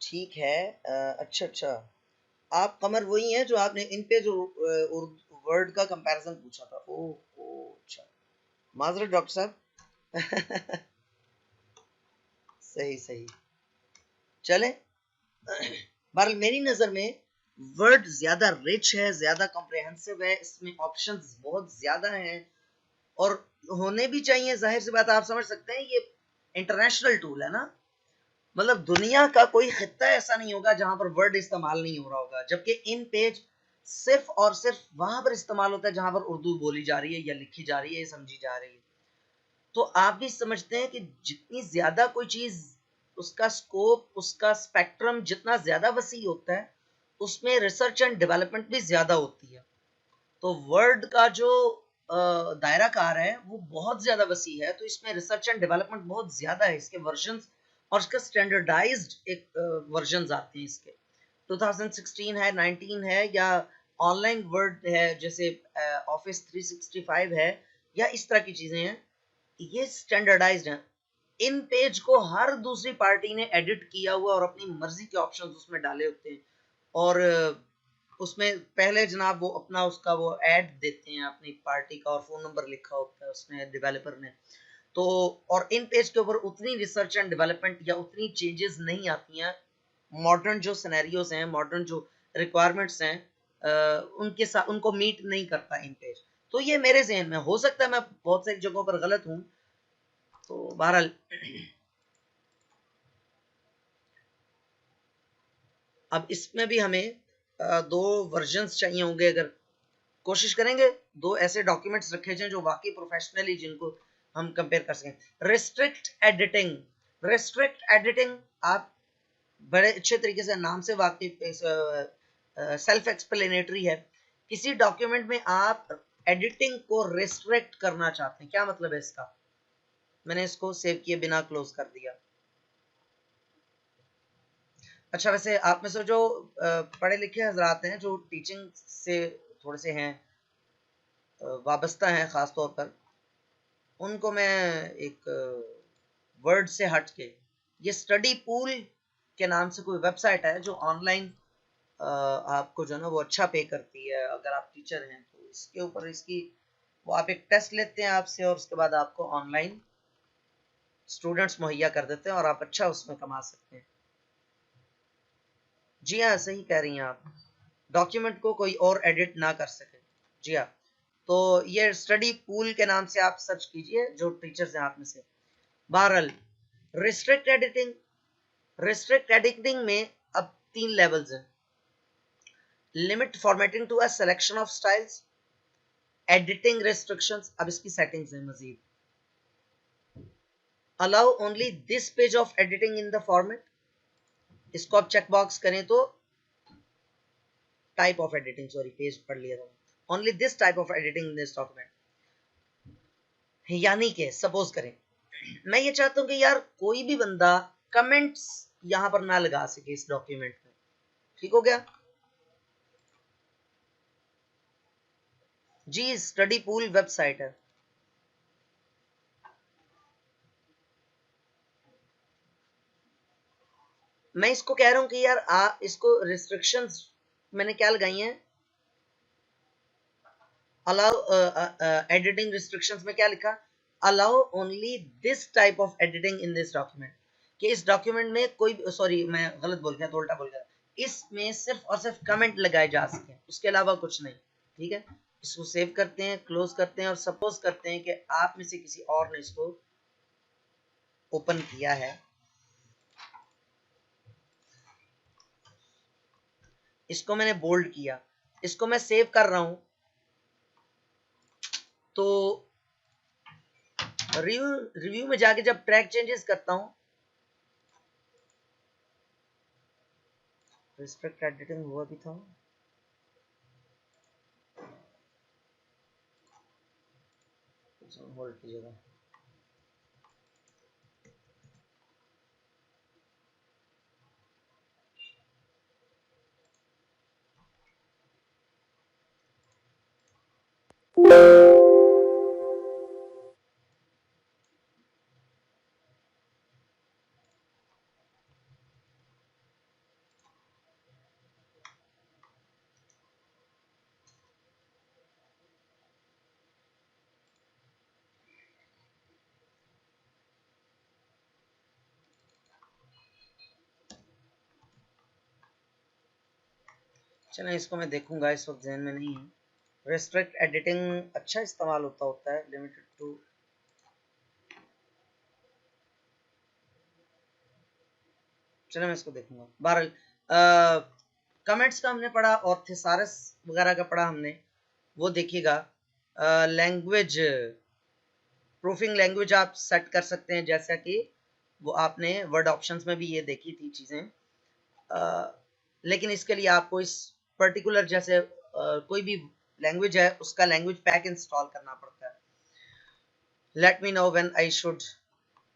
ठीक है, अच्छा, आप कमर वही हैं जो आपने इन पे जो वर्ड का कंपैरिजन पूछा था। ओ अच्छा, माजरत डॉक्टर साहब। सही सही, चले। बहरहाल मेरी नजर में वर्ड ज्यादा रिच है, ज्यादा कॉम्प्रिहेंसिव है, इसमें ऑप्शंस बहुत ज्यादा हैं और होने भी चाहिए। जाहिर सी बात, आप समझ सकते हैं ये इंटरनेशनल टूल है ना, मतलब दुनिया का कोई खित्ता ऐसा नहीं होगा जहां पर वर्ड इस्तेमाल नहीं हो रहा होगा, जबकि इन पेज सिर्फ और सिर्फ वहां पर इस्तेमाल होता है जहां पर उर्दू बोली जा रही है या लिखी जा रही है या समझी जा रही है। तो आप भी समझते हैं कि जितनी ज्यादा कोई चीज, उसका स्कोप, उसका स्पेक्ट्रम जितना ज्यादा वसी होता है, उसमें रिसर्च एंड डेवलपमेंट भी ज्यादा होती है। तो वर्ड का जो दायरा कार है वो बहुत ज्यादा वसी है, तो इसमें रिसर्च एंड डेवलपमेंट बहुत ज्यादा है, इसके वर्जन और इसका स्टैंडर्डाइज्ड एक वर्जन आते हैं इसके। 2016 है, 19 है, या ऑनलाइन वर्ड है जैसे ऑफिस 365 है, या इस तरह की चीजें हैं, ये स्टैंडर्डाइज्ड हैं। इन पेज को हर दूसरी पार्टी ने एडिट किया हुआ और अपनी मर्जी के ऑप्शंस उसमें डाले होते हैं, और उसमें पहले जनाब वो अपना उसका वो ऐड देते हैं अपनी पार्टी का, और फोन नंबर लिखा होता है उसने डेवलपर ने। तो और इन पेज के ऊपर उतनी रिसर्च एंड डेवलपमेंट या उतनी चेंजेस नहीं आती हैं, मॉडर्न जो सिनेरियोज हैं, मॉडर्न जो रिक्वायरमेंट्स हैं, उनके साथ उनको मीट नहीं करता इन पेज। तो ये मेरे जहन में, हो सकता है मैं बहुत सारी जगहों पर गलत हूँ, तो बहरहाल अब इसमें भी हमें दो वर्जन्स चाहिए होंगे। अगर कोशिश करेंगे दो ऐसे डॉक्यूमेंट्स रखे जाएं जो वाकई प्रोफेशनली, जिनको हम कंपेयर कर सकें। रिस्ट्रिक्ट एडिटिंग आप बड़े अच्छे तरीके से नाम से वाकिफ, सेल्फ एक्सप्लेनेटरी है। किसी डॉक्यूमेंट में आप एडिटिंग को रिस्ट्रिक्ट करना चाहते हैं, क्या मतलब है इसका? मैंने इसको सेव किए बिना क्लोज कर दिया। अच्छा, वैसे आप में से जो पढ़े लिखे हजरात हैं, जो टीचिंग से थोड़े से हैं, वाबस्ता हैं खास तौर पर, उनको मैं एक वर्ड से हट के, ये स्टडी पूल के नाम से कोई वेबसाइट है जो ऑनलाइन आपको जो है ना वो अच्छा पे करती है। अगर आप टीचर हैं तो इसके ऊपर इसकी वो आप एक टेस्ट लेते हैं आपसे, और उसके बाद आपको ऑनलाइन स्टूडेंट्स मुहैया कर देते हैं और आप अच्छा उसमें कमा सकते हैं। जी हाँ, सही कह रही हैं आप, डॉक्यूमेंट को कोई और एडिट ना कर सके। जी हाँ, तो ये स्टडी पूल के नाम से आप सर्च कीजिए जो टीचर्स हैं आप में से। बहरहाल रिस्ट्रिक्ट एडिटिंग रिस्ट्रिक्ट एडिटिंग में अब 3 लेवल्स हैं। Limit formatting to a selection of styles, editing restrictions, अब इसकी सेटिंग्स हैं मजीद। Allow only this page of editing in the format, इसको आप चेक बॉक्स करें तो type of editing, sorry page पढ़ लिया था, only this type of editing in this document. यानी कि सपोज करें मैं ये चाहता हूं कि यार कोई भी बंदा कमेंट्स यहां पर ना लगा सके इस डॉक्यूमेंट में, ठीक हो गया जी। स्टडी पूल वेबसाइट है, मैं इसको कह रहा हूं कि यार इसको रिस्ट्रिक्शंस मैंने क्या लगाई हैं, अलाउ एडिटिंग रिस्ट्रिक्शंस में क्या लिखा, allow only this type of editing in this document, कि इस डॉक्यूमेंट में कोई, सॉरी मैं गलत बोल गया, तो उल्टा बोल गया, इसमें सिर्फ और सिर्फ कमेंट लगाए जा सके, उसके अलावा कुछ नहीं, ठीक है। इसको सेव करते हैं, क्लोज करते हैं, और सपोज करते हैं कि आप में से किसी और ने इसको ओपन किया है, इसको मैंने बोल्ड किया, इसको मैं सेव कर रहा हूं, तो रिव्यू में जाके जब ट्रैक चेंजेस करता हूं, रिस्ट्रिक्ट एडिटिंग हुआ भी था, होल्ड कीजिएगा, चलें इसको मैं देखूंगा, इस वक्त जहन में नहीं है। रिस्ट्रिक्ट एडिटिंग अच्छा इस्तेमाल होता है, लिमिटेड टू, चलो मैं इसको देखूंगा। बहरहाल कमेंट्स का हमने पढ़ा और थिसारस वगैरह का पढ़ा हमने, वो देखिएगा। लैंग्वेज प्रूफिंग लैंग्वेज आप सेट कर सकते हैं, जैसा कि वो आपने वर्ड ऑप्शंस में भी ये देखी थी चीज़ें, लेकिन इसके लिए आपको इस पर्टिकुलर जैसे कोई भी लैंग्वेज है उसका लैंग्वेज पैक इंस्टॉल करना पड़ता है। Let me know when I should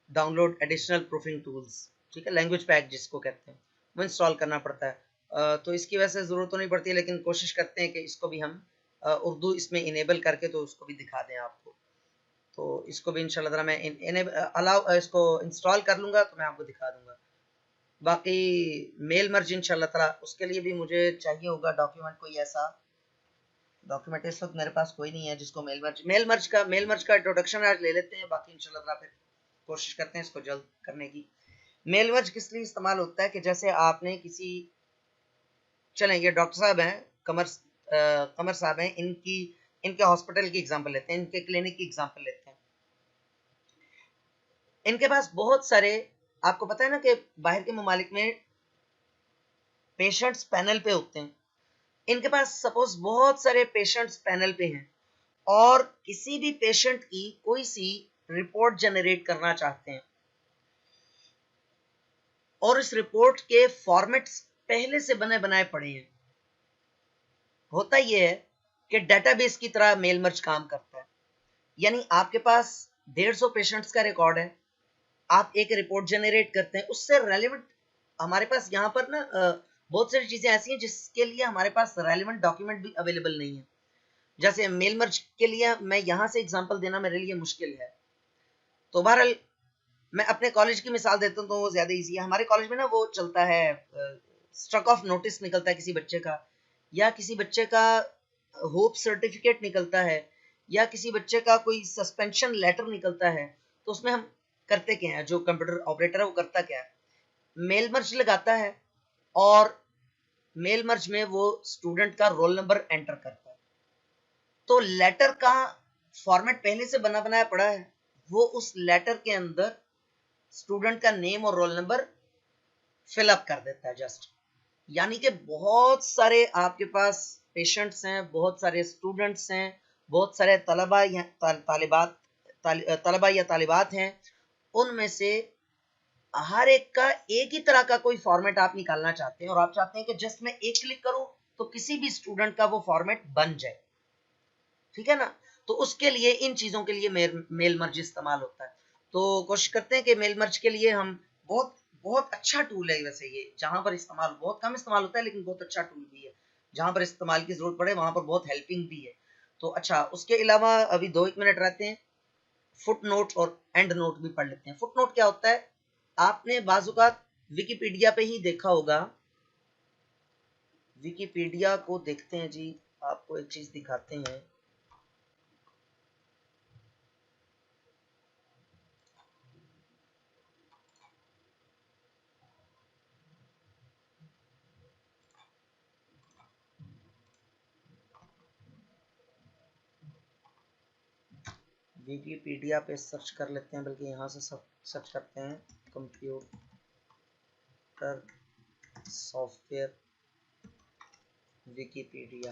download additional proofing tools, ठीक है, लैंग्वेज पैक जिसको कहते हैं, वो इंस्टॉल करना पड़ता है। तो इसकी वजह से ज़रूरत तो नहीं पड़ती है, लेकिन कोशिश करते हैं कि इसको भी हम उर्दू इसमें इनेबल करके तो उसको भी दिखा दें आपको। तो इसको भी इंशाल्लाह ताला मैं अलाउ इसको इंस्टॉल कर लूँगा तो मैं आपको दिखा दूँगा। बाकी मेल मर्ज इंशाल्लाह ताला उसके लिए भी मुझे चाहिए होगा डॉक्यूमेंट, कोई ऐसा डॉक्यूमेंट इस वक्त मेरे पास कोई नहीं है जिसको मेल मर्ज का इंट्रोडक्शन आज ले लेते हैं, बाकी इंशाल्लाह ताला फिर कोशिश करते हैं इसको जल्द करने की। मेल मर्ज किस लिए इस्तेमाल होता है कि जैसे आपने किसी, चलें ये डॉक्टर साहब हैं, कमर साहब हैं, इनके हॉस्पिटल की एग्जांपल लेते हैं, इनके क्लिनिक की एग्जांपल लेते हैं। इनके पास बहुत सारे, आपको पता है ना कि बाहर के ममालिक में पेशेंट्स पैनल पे होते हैं, इनके पास सपोज बहुत सारे पेशेंट्स पैनल पे हैं और किसी भी पेशेंट की कोई सी रिपोर्ट जनरेट करना चाहते हैं, और इस रिपोर्ट के फॉर्मेट्स पहले से बने बनाए पड़े हैं। होता यह है कि डेटाबेस की तरह मेल मर्ज काम करता है, यानी आपके पास 150 पेशेंट्स का रिकॉर्ड है, आप एक रिपोर्ट जनरेट करते हैं, उससे रेलिवेंट हमारे पास यहाँ पर ना बहुत सारी चीजें ऐसी हैं जिसके लिए हमारे पास रेलिवेंट डॉक्यूमेंट भी अवेलेबल नहीं है। जैसे मेल मर्ज के लिए मैं यहाँ से एग्जांपल देना मेरे लिए मुश्किल है, तो बहरहाल मैं अपने कॉलेज की मिसाल देता हूँ तो वो ज्यादा इजी है। हमारे कॉलेज में ना वो चलता है, स्ट्रक ऑफ नोटिस निकलता है किसी बच्चे का, या किसी बच्चे का होप सर्टिफिकेट निकलता है, या किसी बच्चे का कोई सस्पेंशन लेटर निकलता है, तो उसमें हम करते क्या है, जो कंप्यूटर ऑपरेटर है वो करता क्या है, मेल मर्ज लगाता है, और मेल मर्ज में वो स्टूडेंट का रोल नंबर एंटर करता है। तो लेटर का फॉर्मेट पहले से बना बनाया पड़ा है, वो उस लेटर के अंदर स्टूडेंट का नेम और रोल नंबर फिलअप कर देता है जस्ट। यानी कि बहुत सारे आपके पास पेशेंट्स हैं, बहुत सारे स्टूडेंट्स हैं, बहुत सारे तलबा या तालिबात हैं, उनमें से हर एक का एक ही तरह का कोई फॉर्मेट आप निकालना चाहते हैं और आप चाहते हैं कि जस्ट मैं एक क्लिक करूं तो किसी भी स्टूडेंट का वो फॉर्मेट बन जाए, ठीक है ना। तो उसके लिए इन चीजों के लिए मेल मर्ज इस्तेमाल होता है। तो कोशिश करते हैं कि मेल मर्ज के लिए हम बहुत बहुत अच्छा टूल है वैसे ये, जहां पर इस्तेमाल बहुत कम इस्तेमाल होता है लेकिन बहुत अच्छा टूल भी है, जहां पर इस्तेमाल की जरूरत पड़े वहां पर बहुत हेल्पिंग भी है। तो अच्छा, उसके अलावा अभी 2-1 मिनट रहते हैं, फुट नोट और एंड नोट भी पढ़ लेते हैं। फुट नोट क्या होता है, आपने बाजुकात विकिपीडिया पे ही देखा होगा। विकिपीडिया को देखते हैं जी, आपको एक चीज दिखाते हैं। विकिपीडिया पे सर्च कर लेते हैं, बल्कि यहाँ से सर्च करते हैं कंप्यूटर सॉफ्टवेयर विकिपीडिया।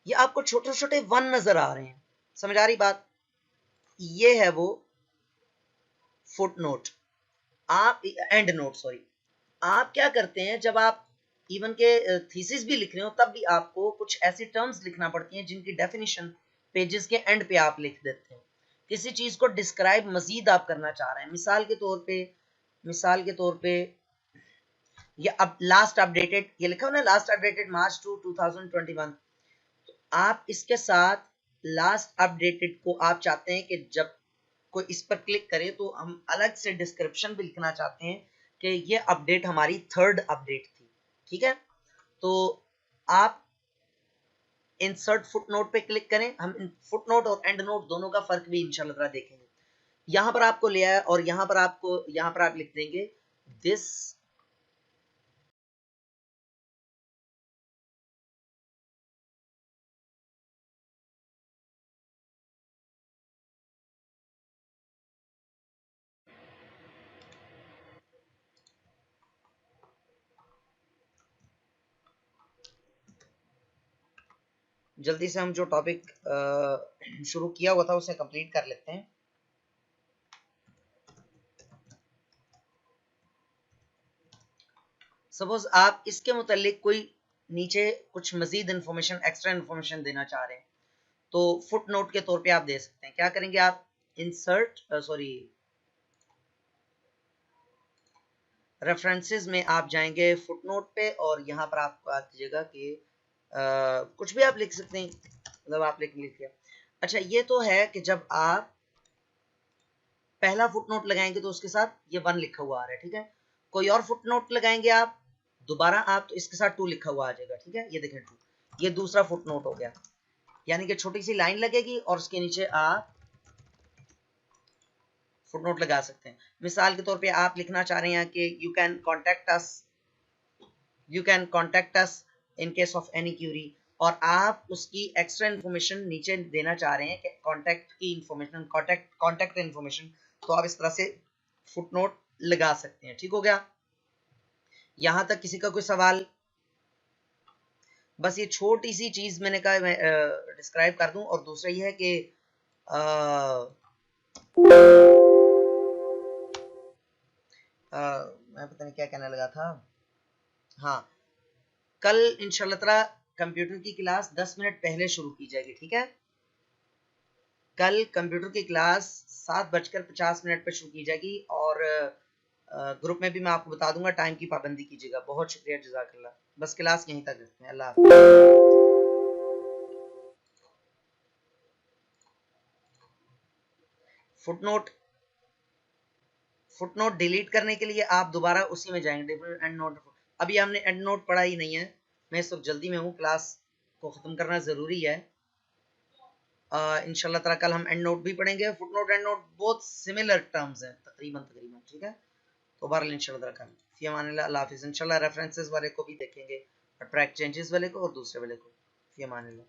ये आपको छोटे छोटे वन नजर आ रहे हैं, समझ आ रही बात। ये है वो फुट नोट, आप एंड नोट सॉरी। आप क्या करते हैं, जब आप इवन के थीसिस भी लिख रहे हो तब भी आपको कुछ ऐसी टर्म्स लिखना पड़ती हैं जिनकी डेफिनेशन पेजेस के एंड पे आप लिख देते हैं। किसी चीज को डिस्क्राइब मजीद आप करना चाह रहे हैं, मिसाल के तौर पे ये अब लास्ट अपडेटेड, ये लिखा हो ना लास्ट अपडेटेड मार्च 2021, तो आप इसके साथ लास्ट अपडेटेड को आप चाहते हैं कि जब कोई इस पर क्लिक करे तो हम अलग से डिस्क्रिप्शन भी लिखना चाहते हैं कि ये अपडेट हमारी 3rd अपडेट थी, ठीक है। तो आप इंसर्ट फुटनोट पे क्लिक करें। हम फुटनोट और एंड नोट दोनों का फर्क भी इंशाल्लाह देखेंगे। यहां पर आपको ले आया और यहां पर आप लिख देंगे दिस जल्दी से हम जो टॉपिक शुरू किया हुआ था उसे कंप्लीट कर लेते हैं। सपोज आप इसके मुतालिक कोई नीचे कुछ मजीद इंफॉर्मेशन, एक्स्ट्रा इंफॉर्मेशन देना चाह रहे हैं, तो फुट नोट के तौर पे आप दे सकते हैं। क्या करेंगे आप, इंसर्ट रेफरेंसेस में आप जाएंगे फुट नोट पे और यहाँ पर आपको आ दीजिएगा कि कुछ भी आप लिख सकते हैं, मतलब आप लिख लिया। अच्छा, ये तो है कि जब आप पहला फुटनोट लगाएंगे तो उसके साथ ये 1 लिखा हुआ आ रहा है, ठीक है। कोई और फुटनोट लगाएंगे आप दोबारा आप, तो इसके साथ 2 लिखा हुआ आ जाएगा, ठीक है। ये देखें 2, ये दूसरा फुटनोट हो गया। यानी कि छोटी सी लाइन लगेगी और उसके नीचे आप फुटनोट लगा सकते हैं। मिसाल के तौर पे आप लिखना चाह रहे हैं कि you can contact us in case of any Curie, और आप उसकी एक्स्ट्रा इन्फॉर्मेशन नीचे देना चाह रहे हैं कि कॉन्टेक्ट की इन्फॉर्मेशन, कॉन्टेक्ट इन्फॉर्मेशन, तो आप इस तरह से फुटनोट लगा सकते हैं। ठीक हो गया, यहां तक किसी का कोई सवाल? बस ये छोटी सी चीज मैंने कहा मैं डिस्क्राइब कर दूं। और दूसरा ये है कि मैं पता नहीं क्या कहने लगा था। हाँ, कल इंशाल्लाह ताला कंप्यूटर की क्लास 10 मिनट पहले शुरू की जाएगी, ठीक है। कल कंप्यूटर की क्लास 7:50 पर शुरू की जाएगी और ग्रुप में भी मैं आपको बता दूंगा, टाइम की पाबंदी कीजिएगा। बहुत शुक्रिया, जज़ाकल्लाह। बस क्लास यहीं तक रखते हैं, अल्लाह हाफ़िज़। फुटनोट डिलीट करने के लिए आप दोबारा उसी में जाएंगे, एंड नोट। अभी हमने एंड नोट पढ़ा ही नहीं है, मैं इस वक्त जल्दी में हूँ, क्लास को ख़त्म करना ज़रूरी है। इंशाल्लाह ताला कल हम एंड नोट भी पढ़ेंगे। फुटनोट एंड नोट बहुत सिमिलर टर्म्स हैं तकरीबन, ठीक है। तो बहरहाल इंशाल्लाह ताला कल फी अमानिल्लाह, अल्लाह हाफ़िज़। इंशाल्लाह रेफरेंसेस वाले को भी देखेंगे और ट्रैक चेंजेस वाले को और दूसरे वाले को। फी अमानिल्लाह।